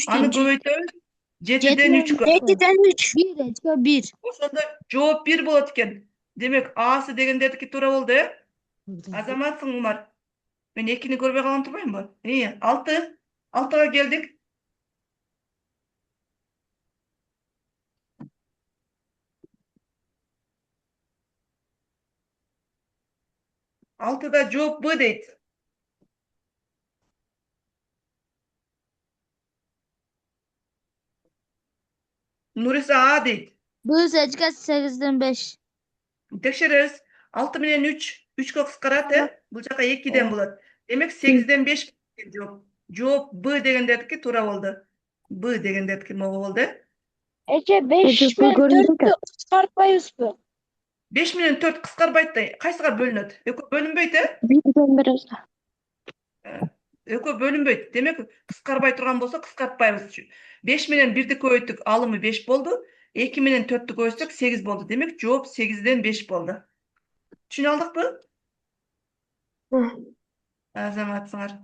Аны көбөйтөбүз. 7ден 3кө. 7'den 3. 1 эчке 1. Ошондо жооп 1 болот экен. Demek A'sı degендердики туура болду, Азаматсың Умар. Мен 2-ни көрбөй калган турбаймынбы? 6. 6га келдик. 6да жооп Б дейт. Нуриса А дейт. Bu seçke 8'den 5. Текшеребиз. 6 менен 3, 3кө кыскарат, бул жака 2ден болот. Демек 8ден 5 жооп. Жооп Б дегендердики туура болду. Б дегендердики могу болду. Ece Ece 5 bu men görüntü 4'tü çıkartmayızbı? 5 менен 4 кыскарбайт да, кайсыга бөлүнөт? Экөө бөлүнбөйт, birden biraz da. Экөө бөлүнбөйт. Демек кыскарбай турган болсо кыскартпайбыз. 5 менен 1ди көбөйттүк, алымы 5 болду. 2 менен 4'tү көбөйтсөк 8 болду. Демек жооп 8ден 5 болду. Түшүнүп алдыкпы? Азаматсыңар.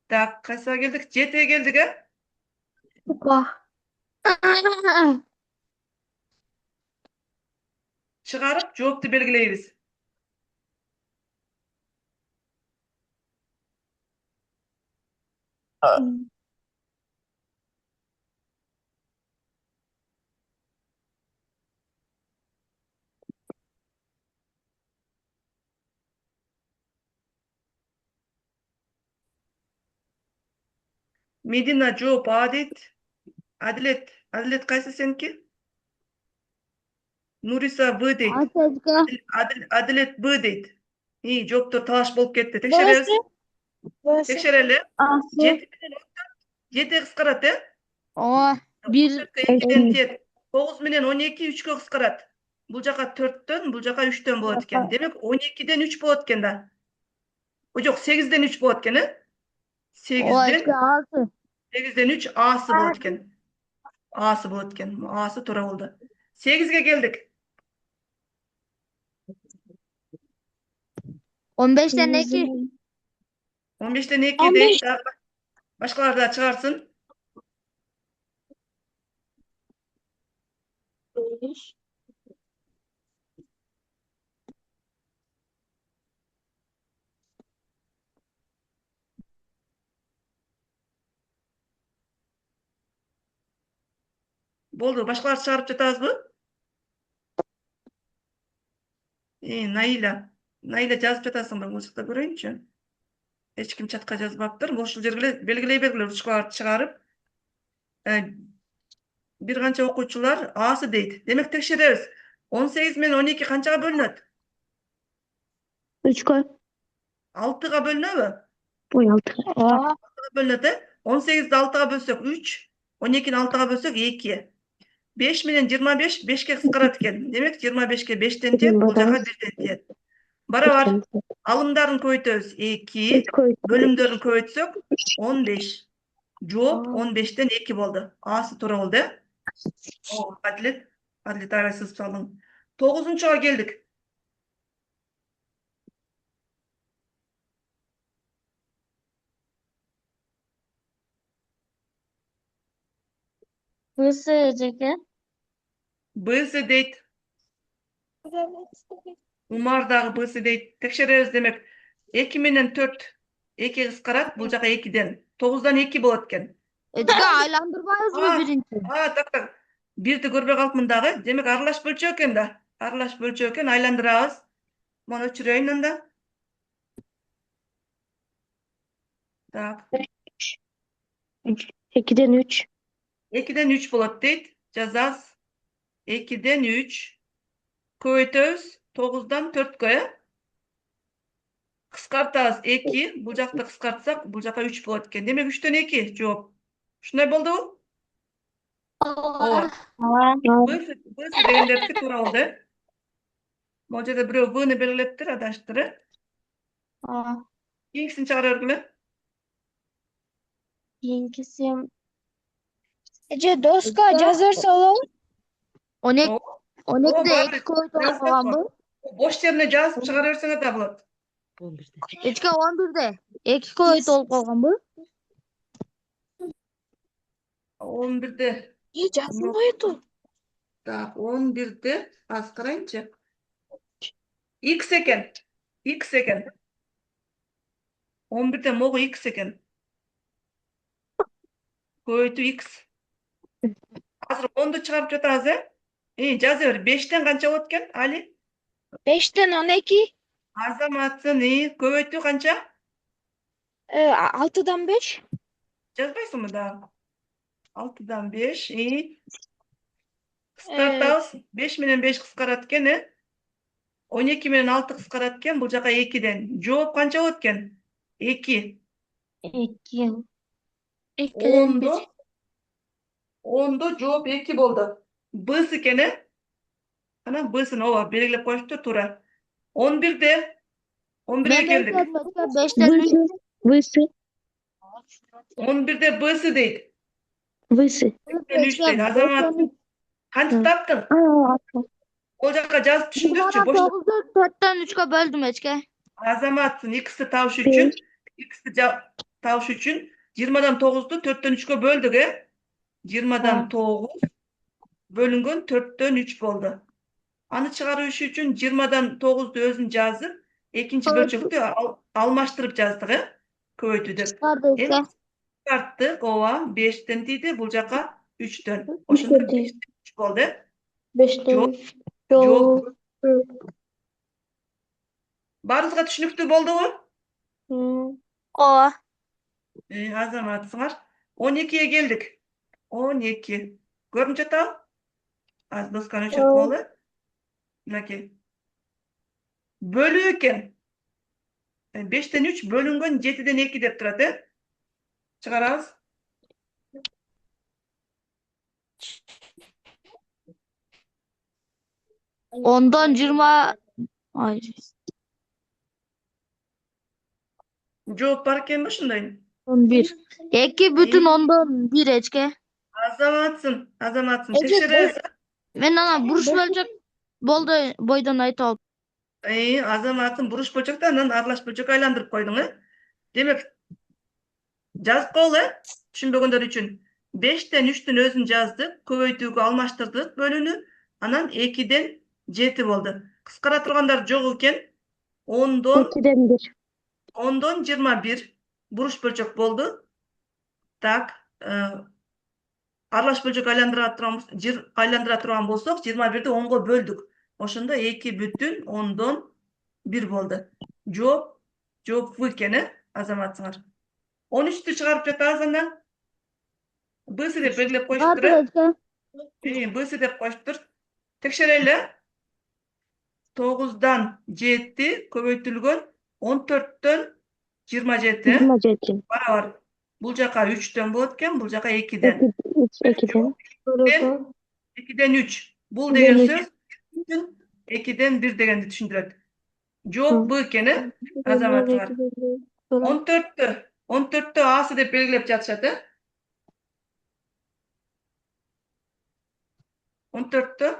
Так, кайсыга келдик? 7ге келдик, Чыгарып жоопту белгилейбиз. Медина жооп А дейт. Адилет кайсы сеники? Нуриса В дейт. Seçke. Адилет Б дейт. Жооптор талаш болуп кетти. Текшеребиз. Burası. Текшерели. Aslı 7 кыскарат, O 1 2ден тиет. 9 менен 12 3кө кыскарат. Бул жака 4төн, бул жака 3төн болот экен. Демек 12ден 3 болот экен да. Жок, 8ден 3 болот экен, o 8ден seçke 6. 8ден 3 A'сы болот экен. A'сы болот экен. A'сы туура болду. 8ге келдик. 15'ten 2. 15ден 2 15. дейт. Башкалар да чыгарсын. Болду, башкалар чыгарып жатабызбы? Наиля жазып жатасыңбы? Бул жакта көрөйүнчү. Эч ким чатка жазбаптыр. Ошол жерге белгилей бергиле учкаларды чыгарып. Бир канча окуучулар A'сы дейт. Демек текшеребиз. 18 менен 12 канчага бөлүнөт? 3 koy. 6га бөлүнөбү? 16. Бөлүнөт, 18'di 6га бөлсөк 3, 12'ni 6га бөлсөк 2. 5 менен 25 5ке кыскарат экен. Демек 25ке 5тен тиет, бул жака 1ден тиет. Барабар. Алымдарын көбөйтөбүз 2, 3 koy. бөлүмдөрүн көбөйтсөк 15. Жооп 15тен 2 болду. A'сы туура болду, Адилет аябай сызып салдың. 9-га келдик. Burası seçke. Б'сы дейт. Умар дагы Б'сы дейт. Текшеребиз, демек 2 менен 4 2 кыскарат, бул жака 2ден. 9дан 2 болот экен. Seçke aylandırmayız mı birinci? Так. 1'di көрбөй калыпмын дагы. Демек аралаш бөлчө экен да. Аралаш бөлчө экен, айландырабыз. Муну өчүрөйүн анда. Так. 2'den 3. 2ден 3 болот дейт. Жазабыз. 2ден 3 көбөйтөбүз 9дан 4кө, кыскартабыз 2, бул жакты кыскартсак, бул жака 3 болот экен. Демек 3төн 2 жооп. Ушундай болдубу? Ооба. Б'сы дегендердики туура болду. Могул жерде бирөө Б'ны белгилептир, адаштыр. Кийинкисин чыгара бергиле. Keyinkisi. Ece doska жазарsa olur. 12. О, 12'de бар. 2 koydu olmagan bu. Бош жерине жазып чыгара берсеңер да болот. Seçke 11'de 2 koydu olmagan bu. 11'de. İyi yazılmıyordu. Так, 11'de. Az карайынчы. X eken. X eken. 11'de mogu X eken. Көбөйтүү X. Азыр 10'du çıkarıp жатабыз, жаза бер. 5'ten канча болот экен, Али? 5'ten 12. Азаматсың, көбөйтүү канча? 6'dan 5. Жазбайсыңбы да? 6'dan 5, кыскартабыз. 5 менен 5 кыскарат экен, 12 менен 6 кыскарат экен, бул жака 2'den. Жооп канча болот экен? 2. 2. 10'du 10'du жооп 2 болду. Б'сы экен, Анан Б'сын ооба белгилеп коюшту туура. 11'de 11'e Ben de келдик. ekledim Ece. 5'ten 3. Высы. 11'de B'sı deyт. Высы. 5'ten 3 deyт. Азамат, кантип таптың? Ол жака жазып түшүндүрчү. Бош 9'u 4'ten 3'e böldüm Ece. Азаматсың, X'ти табыш үчүн, X'ти табыш үчүн 20'dan 9'du 4'ten 3'e бөлдүк, 20'dan 9 бөлүнгөн 4'ten 3 болду. Аны чыгарыш үчүн 20'dan 9'du özүн жазып, экинчи бөлчөктү алмаштырып жаздык, көбөйтүү деп. Çıkardı Ece. Çıkarttık, ооба, 5'ten тийди, бул жака 3'ten. Ошондо 5'ten 3 болду. 5'ten 3. Жооп. Баарыбызга түшүнүктүү болдубу? O. Азаматсыңар. 12'ye келдик. 12. Көрүнүп жатабы? Az досканы өчүрүп болду. Мынакей. Бөлүү экен. 5'ten 3 бөлүнгөн 7'den 2 деп турат, Чыгарабыз. Ondan 20. Hayır. Жооп бар экенби ушундай? 11. 2 bütün ondan 1 Ece. Азаматсың, Ece, текшеребиз. Ben ana buruş bölecek boydan ayıt aldım. Азаматсың, буруш бөлчөктү анан аралаш бөлчөккө айландырып койдуң, Демек, жазып кол, түшүнбөгөндөр үчүн. 5'ten 3'tün өзүн жаздык, көбөйтүүгө алмаштырдык бөлүүнү, анан 2'den 7 болду. Кыскара тургандар жок экен. 10'don 2'den 1. 10'don 21 буруш бөлчөк болду. Так, аралаш бөлчөк айландыра турган болсок, 21'di 10'го бөлдүк. Ошондо 2,10'don 1 болду. Жооп В экен, Азаматсыңар. 13'tü чыгарып жатабыз андан. Б'сы деп белгилеп коюштур, Çıkardı Ece. Б'сы деп коюштур. Текшерели. 9'dan 7 көбөйтүлгөн 14'төн 27. 27. Барабар. Бул жака 3'төн болот экен, бул жака 2'den. 2'den. 2'den 3. Бул деген сөз 2'den 1 дегенди түшүндүрөт. Жооп Б экен, Азаматыңар. 14'tö A'сы деп белгилеп жатышат, 14'tö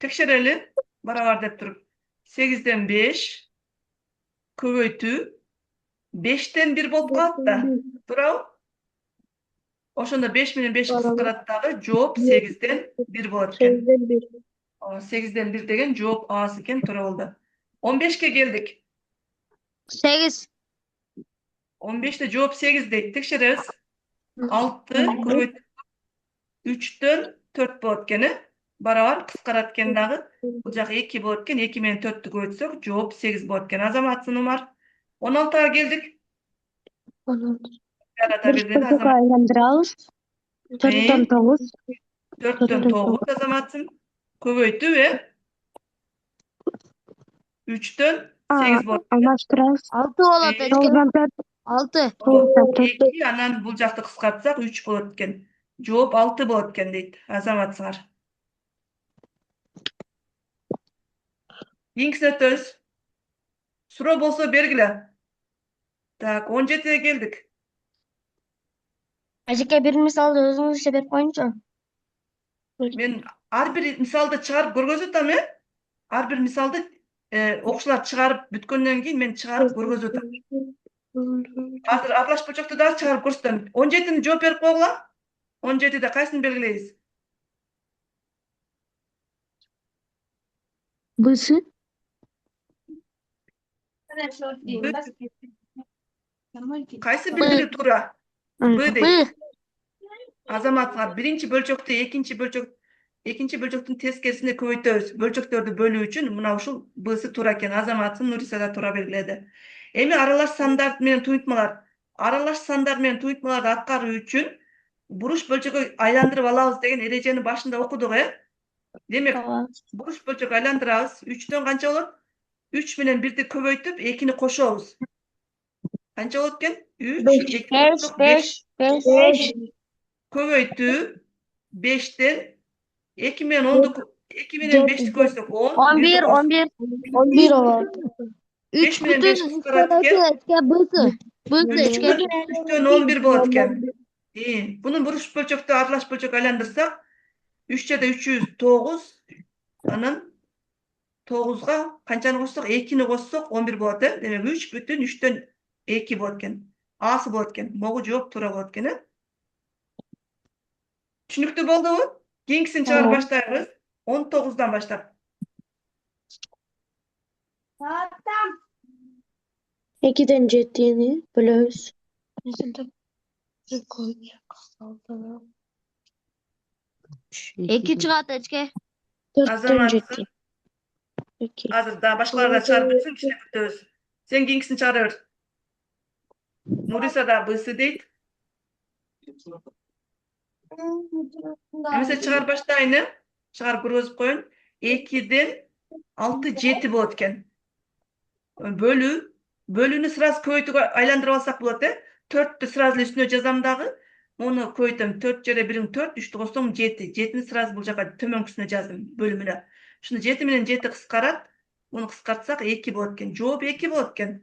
текшерели, барабар деп туруп. 8'den 5 көбөйтүү 5'ten 1 болуп калат да. Туурабы? Ошондо 5 менен 5 кыскарат дагы, жооп 8'den 1 болот экен. 8'den 1 деген жооп A'сы экен, туура болду. 15'ke келдик. 8. 15'te жооп 8 дейт. Текшеребиз. 6 көбөйтүү 3'төн 4 болот экен, барабар кыскарат экен дагы. Бул жак 2 болот экен, 2 менен 4'тү көбөйтсөк, жооп 8 болот экен. Азаматсың, Умар. 16'ga келдик. Buruş bölçökü aylandırabız. 4'ten 9. 4'tön 9 Азаматсың. Көбөйтүү 3'төн 8 болот. Almaştırabız. 6 olot Ece. 9'dan 4. 6. 9'dan 4. 2, анан бул жакты кыскартсак 3 болот экен. Жооп 6 болот экен дейт, Азаматсыңар. Иңксетөбүз. Суроо болсо бергиле. Так, 17'ye келдик. Ece bir misalda özünüzce berip koyunca. Мен ар бир мисалды чыгарып көргөзүп атам, Ар бир мисалды окуучулар чыгарып бүткөндөн кийин мен чыгарып көргөзүп атам. Азыр аралаш бөлчөктү дагы чыгарып көрсөтөм. 17'ni жооп берип койгула. 17'de кайсыны белгилейбиз? B'sı. Qaysi bildiri tura? B B. deydi. Azamatlar birinci bölçöktü, ikinci bölçöktün teskesini köbeytöbüz. Bölçöktörдү bölүү үчүн мына ушул Б'si тура экен. Азаматын Нурисада тура белгиледи. Эми аралаш сандар менен туйутмалар. Аралаш сандар менен туйутмаларды аткаруу үчүн буруш бөлчөгө айландырып алабыз деген эрежени башында окудук, Демек, буруш бөлчөгө айландырабыз. 3төн канча болот? 3 менен 1ди көбөйтүп, 2ни кошобуз. Канча болот экен? 3, 2 кошсок 5. Көбөйтүү 5тен 2 менен 10'du 2 menен 5'ti koysak 10, 11, 11. 11 olur. 5 menен 5 kıskaratken B'si üçgen. 3'ten 11 болот экен. Bunun buruş bölçöktü aralaş bölçök aylandırsak 3'e de 309 anın 9'ga kançаны koşsak 2'ni koşsak 11 болот, Demek 3 bütün 3'ten 2 болот экен. A'sı болот экен. Mogu жооп тура болот экен, Түшүнүктүү болдубу? Кийинкисин чыгарып баштайбыз. 19'dan başlap. 2'den 7'ni bölüyoruz. 2 çıkarttı Ece. 4'ten Azamat 7. 2. hazır daha başkaları da çağırıp bitsin işte bitöz. Sen kийинкисин çağırır. Nurisa da B'si deyt. Mesela çıgar başlayını. Çıgar kuruzup koyun. 2'den 6 7 болот экен. Bölүүнү сразу көбөйтүүгө айландырып алсак болот, 4'tü сразу üstüne жазам дагы. Onu көбөйтөм. 4 жере 1'in 4, 3'tü кошсом 7. 7'ni сразу бул жака төмөнкүсүнө жаздым бөлүмүнө. Шуну 7 менен 7 кыскарат. Bunu кыскартсак 2 болот экен. Жооп 2 болот экен.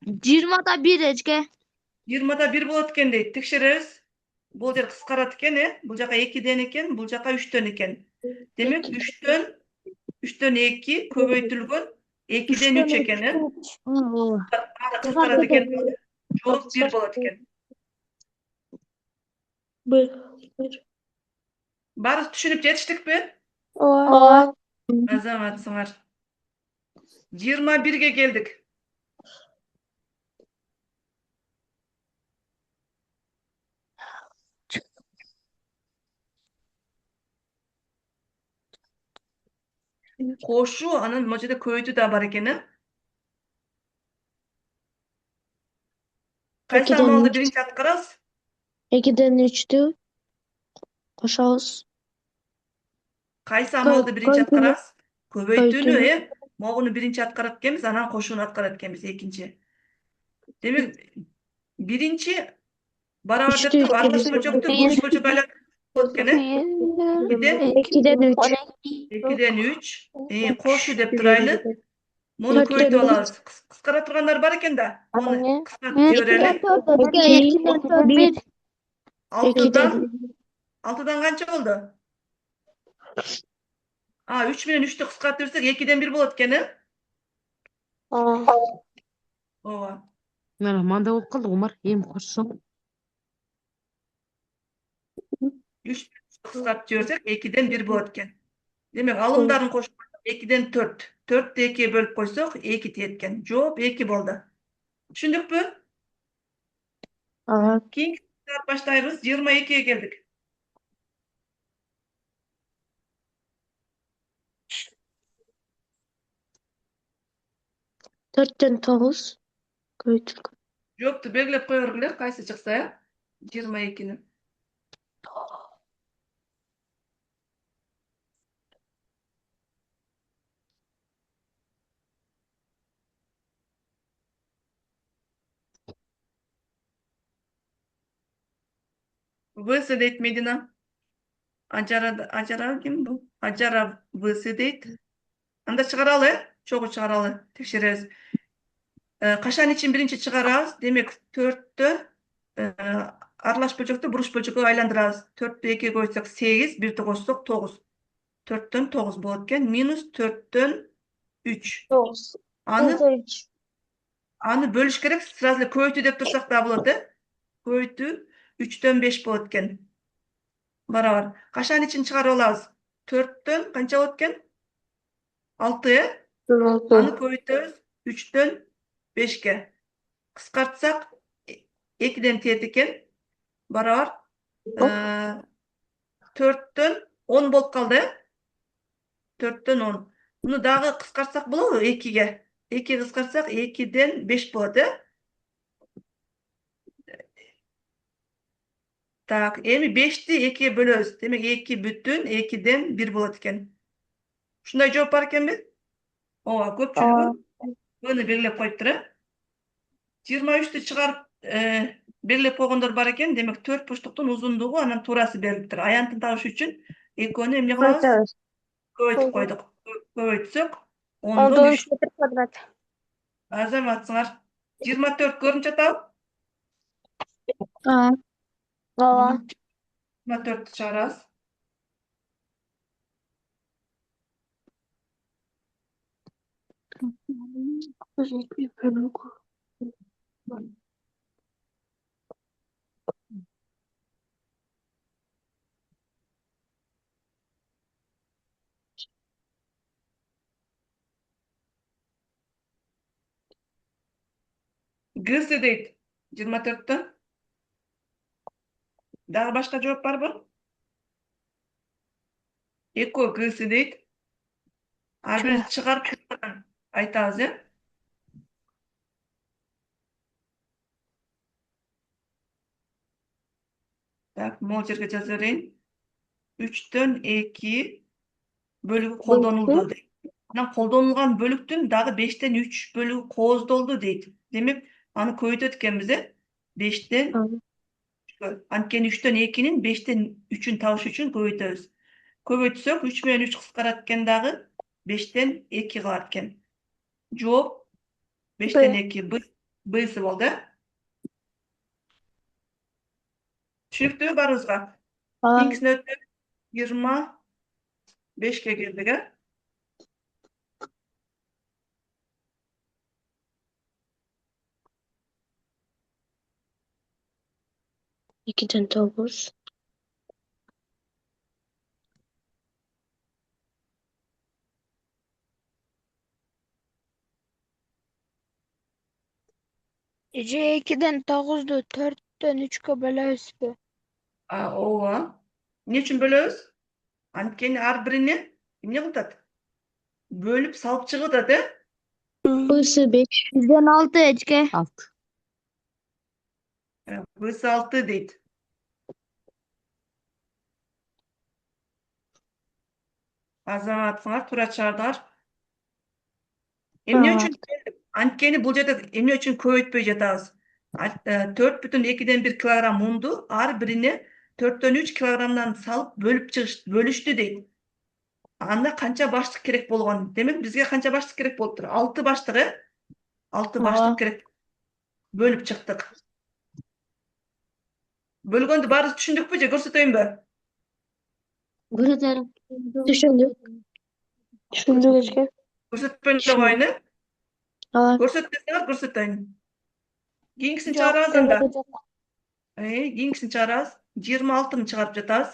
20'da 1 Ece. 20'da 1 болот экен дейт. Текшеребиз. Бул жер кыскарат экен, Бул жака 2'den экен, бул жака 3'төн экен. Демек 3'төн 2 көбөйтүлгөн 2'den 3 экен, Кыскарат экен. Жооп 1 болот экен. B. Баарыбыз түшүнүп жетиштикпи? Ova. Азаматсыңар. 21'ge келдик. Кошуу анын могу жерде көбөйтүү да бар экен, Кайсы Экиден амалды үч. биринчи аткарабыз? 2'den 3'tü koşarız. Кайсы амалды биринчи көйтүүнү. аткарабыз? Көбөйтүүнү, Көбөйтүүнү. Могуну биринчи аткарат экенбиз, анан кошууну аткарат экенбиз экинчи. Демек биринчи барабар деп туруп аралаш бөлчөктү буруш бөлчөк айландырып болот экен, 2'den 3. 2'den 3. Кошуу деп турайлы. Муну Төрттөн көбөйтүп бир. алабыз. Кыскара тургандар бар экен да. Муну кыскартып 2'den жиберели. 4 Ece. 2'den 4 1. 6'dan kança oldu? 3 менен 3'tü кыскартып берсек 2'den 1 болот экен, Ооба. Mana manda болуп калды Умар, эми кошсоң. 3 кыскартып жиберсек 2'den 1 болот экен. Демек алымдарын кошуп 2'den 4. 4'tü 2'ye bölüp koysak 2 тиет экен. Жооп 2 болду. Түшүндүкпү? Кийинки саат баштайбыз. 22'ye келдик. Төрттен 9 көбөйтүлгөн. Жоопту белгилеп кое бергиле, кайсы чыкса, 22'ni. V'si deyt Medina. Ajara kim bu? Ajara V'si deyt. Анда чыгаралы, чогуу чыгаралы, текшеребиз. Качан için биринчи чыгарабыз? Демек 4'tü аралаш бөлчөктү буруш бөлчөккө айландырабыз. 4'tü 2'ye koysak 8, 1'ti кошсок 9. 4'төн 9 болот экен. Минус 4'төн 3. Аны бөлүш керек. Сразу көбөйтүү деп турсак да болот, Көбөйтүү 3'төн 5 болот экен. Барабар. Качан için чыгарып алабыз? 4'төн канча болот экен? 6, Аны көбөйтөбүз 3'төн 5'ke. Kıskartsak 2'den teğetken barabar 4'tön 10 bolup kaldı. 4'tön 10. Bunu dağı kıskartsak bolobу 2'ge? 2'ge kıskartsak 2'den 5 болады. Так, эми 5'ti 2'ye bölөбүз. Demek 2 бүтүн 2'den 1 болот экен. Ушундай жооп бар экенби? Ооба, көпчүлүгү муну белгилеп коюптур, 23'tü çıkarıp belirlep койгондор бар экен. Демек 4 бурчтуктун узундугу анан туурасы берилиптир. Аянтын табыш үчүн экөөнү эмне кылабыз? Koyacağız. Көбөйтүп койдук. Көбөйтсөк 10'da 10'don 3 метр kvadrat. азаматсыңар. 24 көрүнүп жатабы? Aa, Ооба. 24'tü чыгарабыз. Гысы дейт 24'төн. Дагы башка жооп барбы? Экөө гысы дейт. Ар бир чыгарып айтабыз, Так, могул жерге жаза берейин. 3'төн 2 бөлүгү колдонулду дейт. Анан колдонулган бөлүктүн дагы 5'тен 3 бөлүгү кооздолду дейт. Демек, аны көбөйтөт экенбиз, 5'тен tamam. Анткени 3'төн 2'nin 5'тен 3'ün табыш үчүн көбөйтөбүз. Көбөйтсөк 3 менен 3 кыскарат экен дагы 5'тен 2 калат экен. Жооп 5'тен 2 быйсы болду. Түшүнүктүүбү баарыбызга? Aa, Кийинкисине өтөбүз. 25'ke келдик, ikiden 9. Ece 2'den 9'du 4'ten 3'e bölөбүзбү? Ооба. Эмне үчүн бөлөбүз? Анткени ар биrini эмне кылып атат? Бөлүп салып чыгып атат, Bısı 5. 100'den 6 Ece. 6. Быйсы 6 дейт. Азаматсыңар туура чыгардыңар. Эмне үчүн? Анткени бул жерде эмне үчүн көбөйтпөй жатабыз? 4,2'den 1 килограмм унду ар бирине 4'төн 3 килограммдан салып бөлүштү дейт. Анда канча баштык керек болгон? Демек, бизге канча баштык керек болуптур? 6 баштык, 6 баштык керек. Бөлүп чыктык. Бөлгөндү баарыбыз түшүндүкпү же көрсөтөйүнбү? Görüntülerim. Düşündük. Düşündük Ece. Көрсөтпөй эле Түшүндүк. коеюн, Aa, Көрсөтпөсөңөр көрсөтөйүн. Кийинкисин Жок, чыгарабыз анда. көбөйүп жатат. Кийинкисин чыгарабыз. 26'ны чыгарып жатабыз.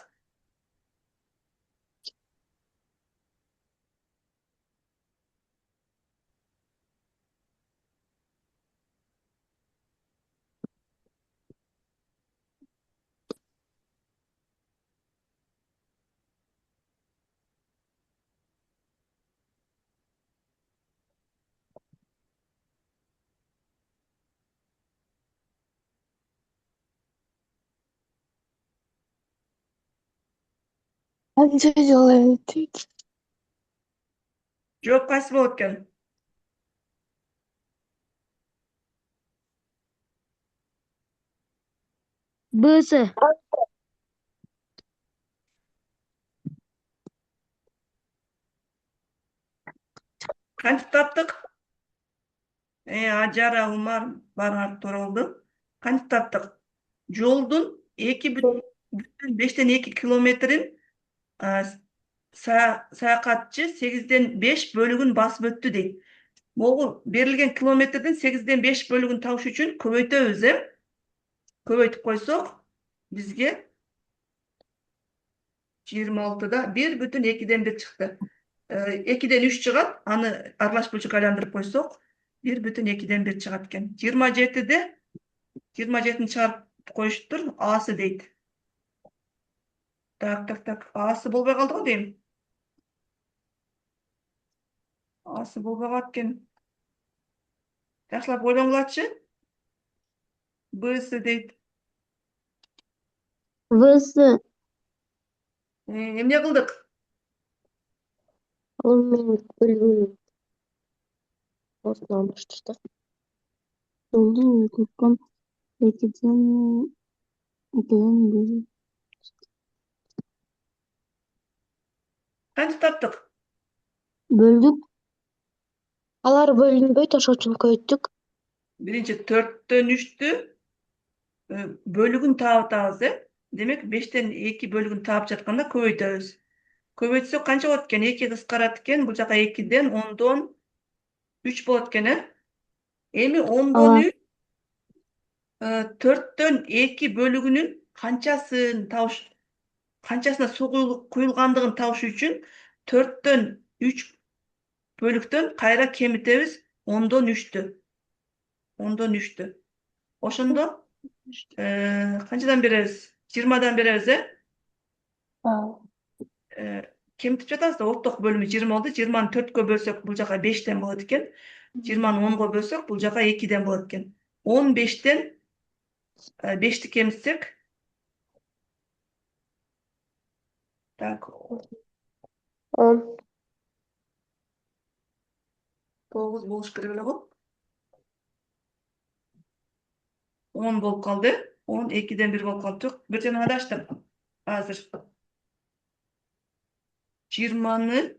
Anca yol ettik. Жооп кайсы болот экен? B'si. Кантип таптык? Ажара, Умар баарыңар туура болду. Кантип таптык? Жолдун 2,5'ten 2 километрин саякатчы 8'den 5 бөлүгүн басып өттү дейт. Могул берилген километрдин 8'den 5 бөлүгүн табыш үчүн көбөйтөбүз, Көбөйтүп койсок, бизге 26'да 1,2'den 1 чыкты. 2'den 3 чыгат, аны аралаш бөлчөккө айландырып койсок, 1,2'den 1 çıgat eken. 27'de 27'ni çıkarıp koyuştur. A'sı deydi. Tak. A'sı bolbay kaldı o deyim. A'sı bolbay kalken. Yaxşılap oylangılatçı. B'si deydi. V'si Emne kıldık? olmayan bölümünün ortasına almıştır da. Oldu Gökhan 2'den biri. Kança taptık? Böldük. Alar bölünböy taşoçun köydük. Birinci 4'ten 3'tü. Bölügün taabı. Demek 5'ten 2 bölügün taap jatkanda köbeytöbüz. Köbeytsek kança bolat eken? 2 kıskarat eken. Bu jaka 2'den 10'dan 3 bolat eken. Emi 10'dan Ала 3 4'ten 2 bölügünün kançasına su kuyulgandığını tabuş üçün 4'ten 3 bölükten kayra kemitebиz 10'dan 3'tü. 10'dan 3'tü. Oşondo kançadan bereriz? 20'dan bereriz kemitip жатабыз да орток бөлүмү 20 болду. 20'ны 4'кө бөлсөк бул жака 5'ten болот экен. 20'ны 10'га бөлсөк бул жака 2'den болот экен. 15'ten 5'ti kemitсек так 10. 9 болуш керек эле го. 10 болуп калды. 10 2'den 1 болуп калды. Жок, бир жана адаштым. Азыр 20'ны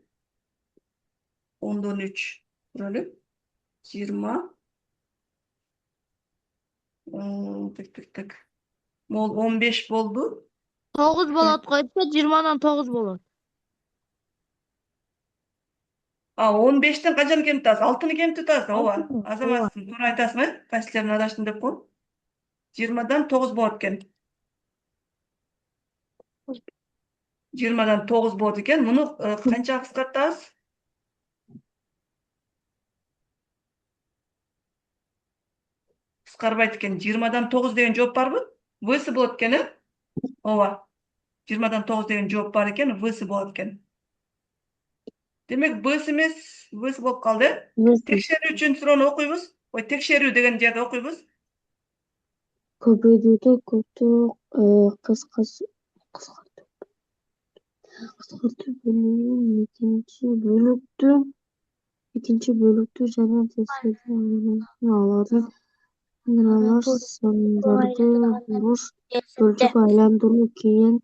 10'dan 3 bölüp 20 tak. Mol 15 boldu. 9 bolot koysa 20'dan 9 bolot. 15'ten kaçanı kemtaz? 6'nı kemtutaz. Ova. Altını, Azamazsın. Doğru aytasın mı? Kaçlarını adaştın dep koy. 20'dan 9 bolot eken. 20'dan 9 bolot eken. Bunu kança kıskартабыз? Кыскарбайт экен. 20'dan 9 деген жооп барбы? В'сы болот экен, Ооба. 20'dan 9 деген жооп бар экен, В'сы болот экен. Демек, Б'сы эмес, В'сы болуп калды. V'si Текшерүү үчүн суроону окуйбуз. Ой, текшерүү деген жерде окуйбуз. көбөйтүүдө көптүк кыскартуу бөлүгүн экинчи бөлүктү жана тескерисин алардын аралаш сандарды буруш бөлчөккө айландыруу кийин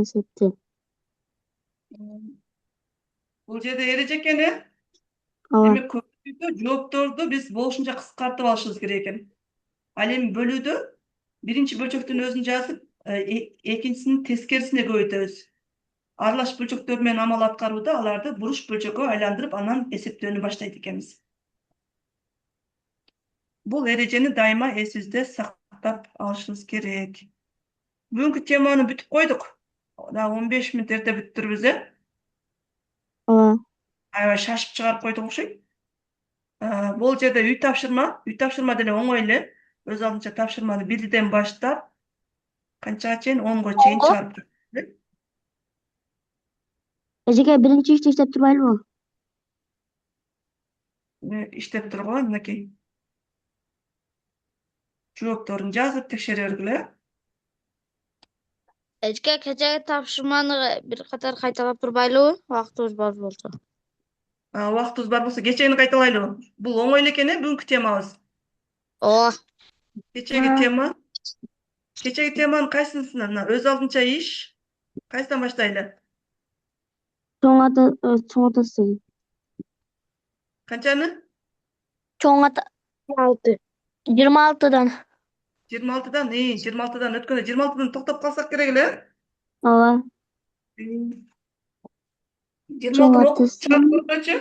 эсепте. Бул жерде эреже экен, Ала Демек, көбөйтүүдө жоопторду биз болушунча кыскартып алышыбыз керек экен. Ал эми бөлүүдө биринчи бөлчөктүн өзүн жазып, экинчисинин тескерисине көбөйтөбүз. Аралаш бөлчөктөр менен амал аткарууда аларды буруш бөлчөккө айландырып, анан эсептөөнү баштайт экенбиз. Бул эрежени дайыма эсибизде сактап алышыбыз керек. Бүгүнкү теманы бүтүп койдук. Да 15 мүнөт эрте бүттүрбүз, ала Аябай шашып чыгарып койдук окшойт. Бул жерде үй тапшырма деле оңой эле. Өз алдынча тапшырманы 1'den баштап канчага чейин 10'го чейин чыгарып кетти. эжеке биринчи ишти иштеп турбайлыбы? Иштеп турган мынакей. Жоопторун жазып текшере бергиле. Эчке кечеги тапшырманы bir катар кайталап турбайлыбы? Убактыбыз бар болсо. Убактыбыз бар болсо кечени кайталайлыбы? Бул оңой эле экен, бүгүнкү темабыз. Ооба. Кечеги теманын кайсысынан? Өз алдынча иш. Кайсыдан баштайлы? Чоң атасы. Канчаны? Чоң ата 26. 26'dan. 26'dan. 26'dan өткөндө 26'dan токтоп калсак керек эле. Ала 26'ны окуп чыгарып көрсөчү.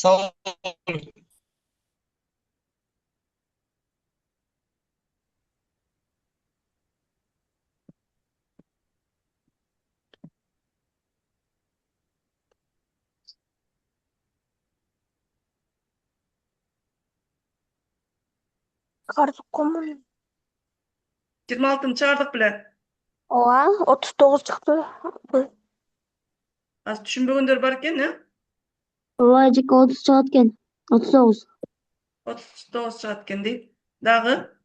чоң ата Kardık komun. 26'ını çıkardık bile. Ova 39 çıktı. Az düşünbөгөндөр бар ekan, ne? Ova Eceke 30 çıkartken. 39. 39 çıgat ekan deyip. Dağı.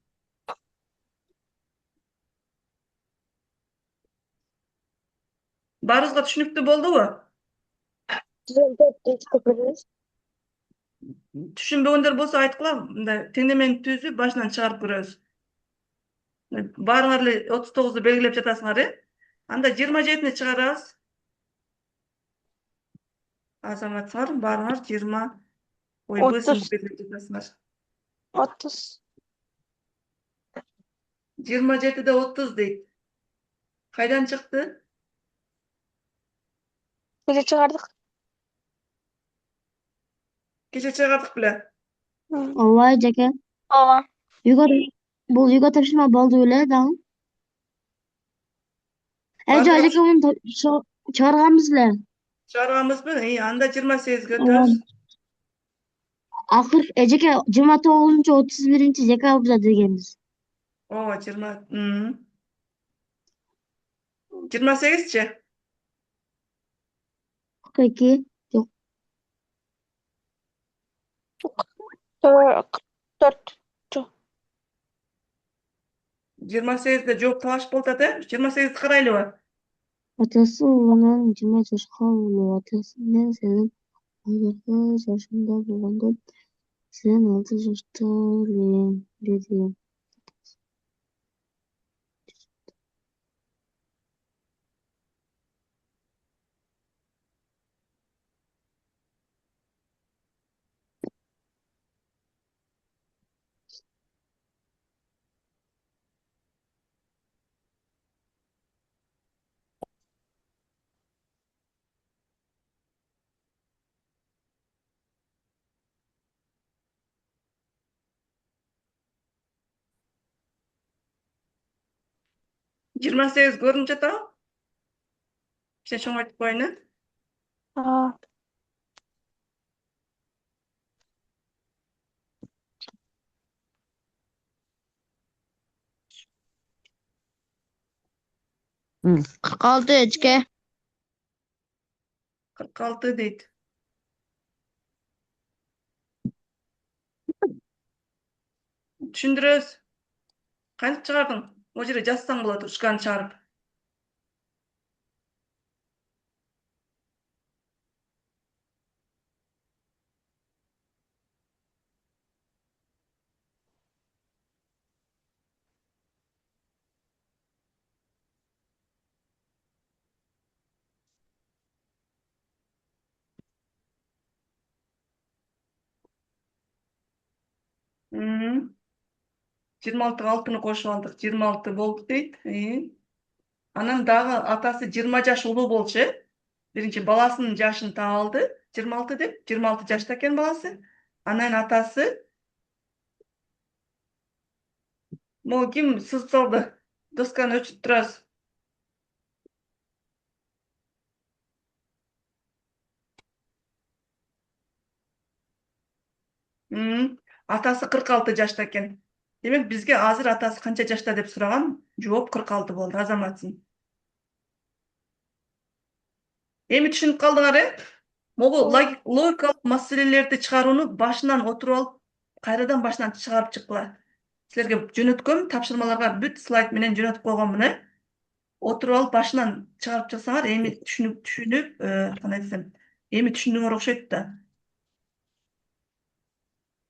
Barızga түшүнүктүү болдубу? Түшүнбөгөндөр болсо айткыла, мындай теңдемени түзүп, башынан чыгарып көрөбүз. Баарыңар эле 39'du белгилеп жатасыңар, Анда 27'ni чыгарабыз. Азаматсыңар, баарыңар 20. Ой, Отуз. бысың белгилеп жатасыңар. 30. 27'de 30 дейт. Кайдан чыкты? Bize çıkardık. Кече чыгардык беле. Ova Eceke. Ova. Yukarı. Bu yukarı taşıma baldı öyle daha. Ece Barızga Eceke onu çağırganımız bile. чыгарганбызбы? Анда 28 Ova. götürөбүz. Akır Eceke 29. 31. dekabırda degenimiz. Ооба, 20. 28-çi. 42. Yok. 44. 28'de жооп талаш болуп атат, 28'di карайлыбы? Atası olanların 20 yaşa oluyor. Atası ben senin 19 yaşında bulundum. Sen 6 yaşta dedi. Жыйырма сегиз көрүнүп жатабы? Кичине чоңойтуп коеюн, Aa. Hı. 46 Eceke. 46 дейт. Түшүндүрөбүз. Кантип чыгардың? О жерге жазсаң болот, ушканы чыгарып. Мм. 26'га 6'ны кошуп алдык. 26 болду дейт. Анан дагы атасы 20 жаш улуу болчу, Биринчи баласынын жашын таап алды. 26 деп, 26 жашта экен баласы. Анан атасы могу ким сызып салды? Досканы өчүрүп турабыз. Атасы 46 жашта экен. Демек бизге азыр атасы канча жашта деп сураган. Жооп 46 болду, Азаматсың. Эми түшүнүп калдыңар, Могу логикалык маселелерди чыгарууну башынан отуруп алып, кайрадан башынан чыгарып чыккыла. Силерге жөнөткөм, тапшырмаларга бүт слайд менен жөнөтүп койгонмун, Отуруп алып башынан чыгарып чыксаңар, эми түшүнүп, кандай десем, эми түшүндүңөр окшойт да.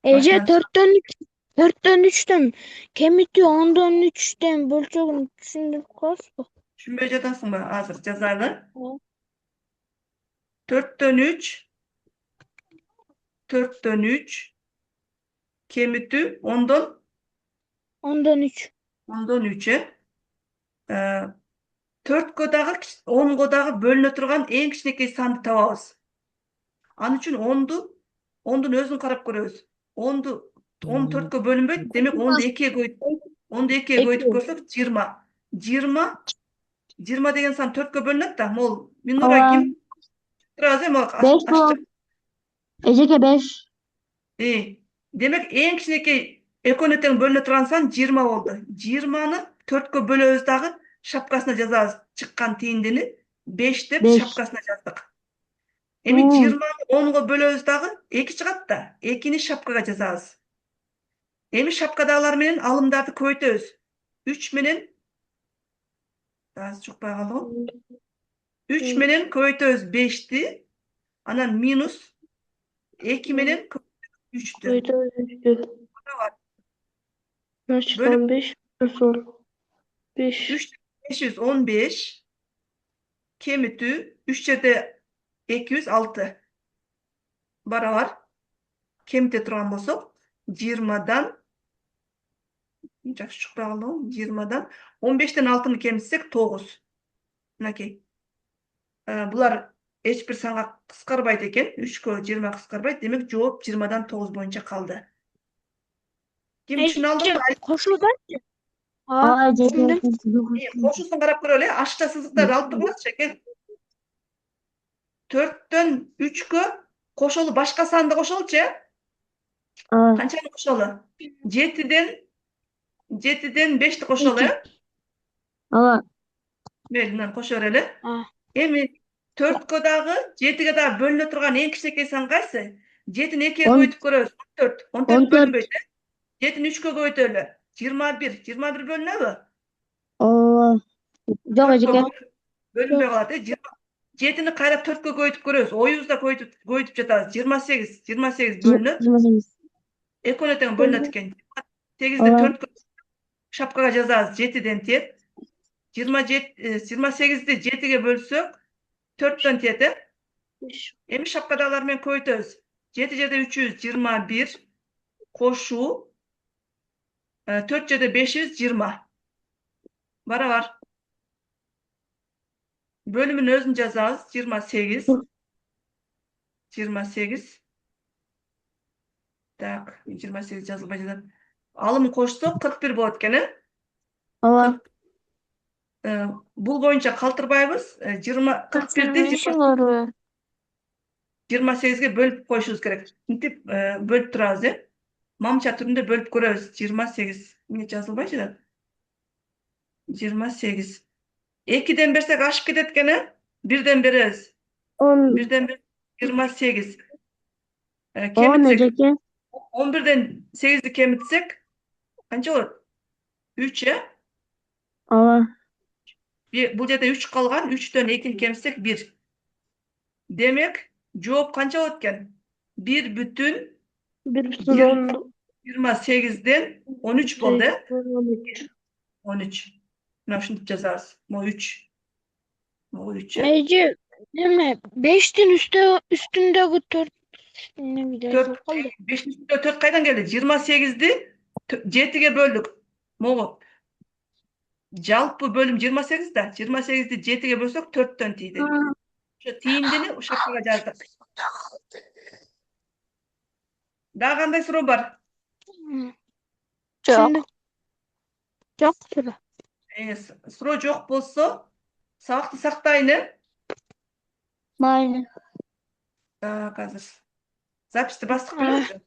Ece Baştan 4'ten 3'ten kemiti 10'dan 3'ten bölçөгүн түшүндүрүп коесузбу? Түшүнбөй жатасыңбы? Азыр жазайлы. Ооба. 4'төн 3 кемитүү 10'дон 3. 3, 4кө дагы 10го дагы бөлүнө турган эң кичинекей санды табабыз. Ал үчүн 10'дун өзүн карап көрөбүз. 10 4кө бөлүнбөйт, демек 10'ду 2'ye көбөйтүп көрсөк 20. 20 деген сан 4кө бөлүнөт да, могул Минура Ова. ким? Турабыз, могу 5 bu. ачтым. Eceke 5. Demek en кичинекей Экөөнө тең бөлүнө турган сан 20 болду. 20-ны 4кө бөлөбүз дагы шапкасына жазабыз. Чыккан тииндини 5 деп 5. шапкасына жаздык. Эми 20-ны 10го бөлөбүз дагы 2 чыгат да. 2-ни шапкага жазабыз. Эми шапкадагылар менен алымдарды көбөйтөбүз. 3 менен азыр чукпай калдым. 3 менен көбөйтөбүз 5ти. Анан минус 2 менен 3тү. Значит, Бөлүп 15 плюс 10. 5. 3 515 кемитүү 3 жерде 206 барабар кемите турган болсок 20дан жакшы чукпай калдым. 20дан 15тен 6-ны кемитсек 9. Мынакей. Булар эч бир санга кыскарбайт экен. 3кө 20 кыскарбайт. Демек жооп 20дан 9 боюнча калды. Ким түшүнө алдыңбы? Кошулданчы? А, түшүндүм. Кошуусун карап көрөлү. Ашча сызыктарды алып тургулачы экен. 4төн 3кө кошолу башка санды кошолучу, Канчаны кошолу? 7ден 5ти кошолу, Ала. Мели мынаны кошо берели. А. Эми 4кө дагы 7ге дагы бөлүнө турган эң кичинекей сан кайсы? 7-ни 2ге көбөйтүп көрөбүз. 14. 14 бөлүнбөйт. 7-ни 3кө көбөйтөлү. 21. 21 бөлүнөбү? Ала. Жок эжеке. Бөлүнбөй калат. 7-ни кайра 4кө көбөйтүп көрөбүз. Оюбузда көбөйтүп жатабыз. 28. 28 бөлүнөт. 28. Экөөнө тең бөлүнөт экен. 8ди 4кө шапкага жазабыз. 7ден тиет. 28ди 7ге бөлсөк 4төн тиет. Эми шапкадагылар менен көбөйтөбүз. 7 жерде 321 кошуу 4 жерде 520 барабар. Бөлүмүн өзүн жазабыз. 28. 28. Так, 28 жазылбай жатат. Алымын кошсок 41 болот экен, Ала. Бул боюнча калтырбайбыз. 41ди 28ге бөлүп коюшубуз керек. Мынтип бөлүп турабыз, Мамча түрүндө бөлүп көрөбүз. 28. Эмне жазылбай жатат? 28. 2ден берсек ашып кетет экен, 1ден беребиз. 10. 1ден 28. 10 Кемитсек эжеке. 11ден 8ди кемитсек канча болот? 3, Ала. Бул жерде 3 калган. 3төн 2-ни кемитсек 1. Демек, жооп канча болот экен? 1,28ден 13 болду, 13. Мына ушинтип жазабыз. Могу 3. Могу 3. Эже, неме 5тин үстүндөгү 4 неме жазылып калды? 5-тин үстүндө 4 кайдан келди? 28ди 7ге бөлдүк. Могу жалпы бөлүм 28 да. 28ди 7ге бөлсөк 4төн тийди. Ошо тийиндини шапкага жаздык. Дагы кандай суроо бар? Жок. Жок суроо. Суроо жок болсо, сабакты сактайын, Майны. Так, азыр записти бастык белеңчи.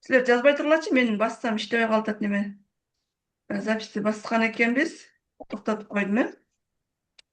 Силер жазбай турлачы, мен бассам иштебей калат неме. Записти баскан экенбиз. Токтотуп койдум,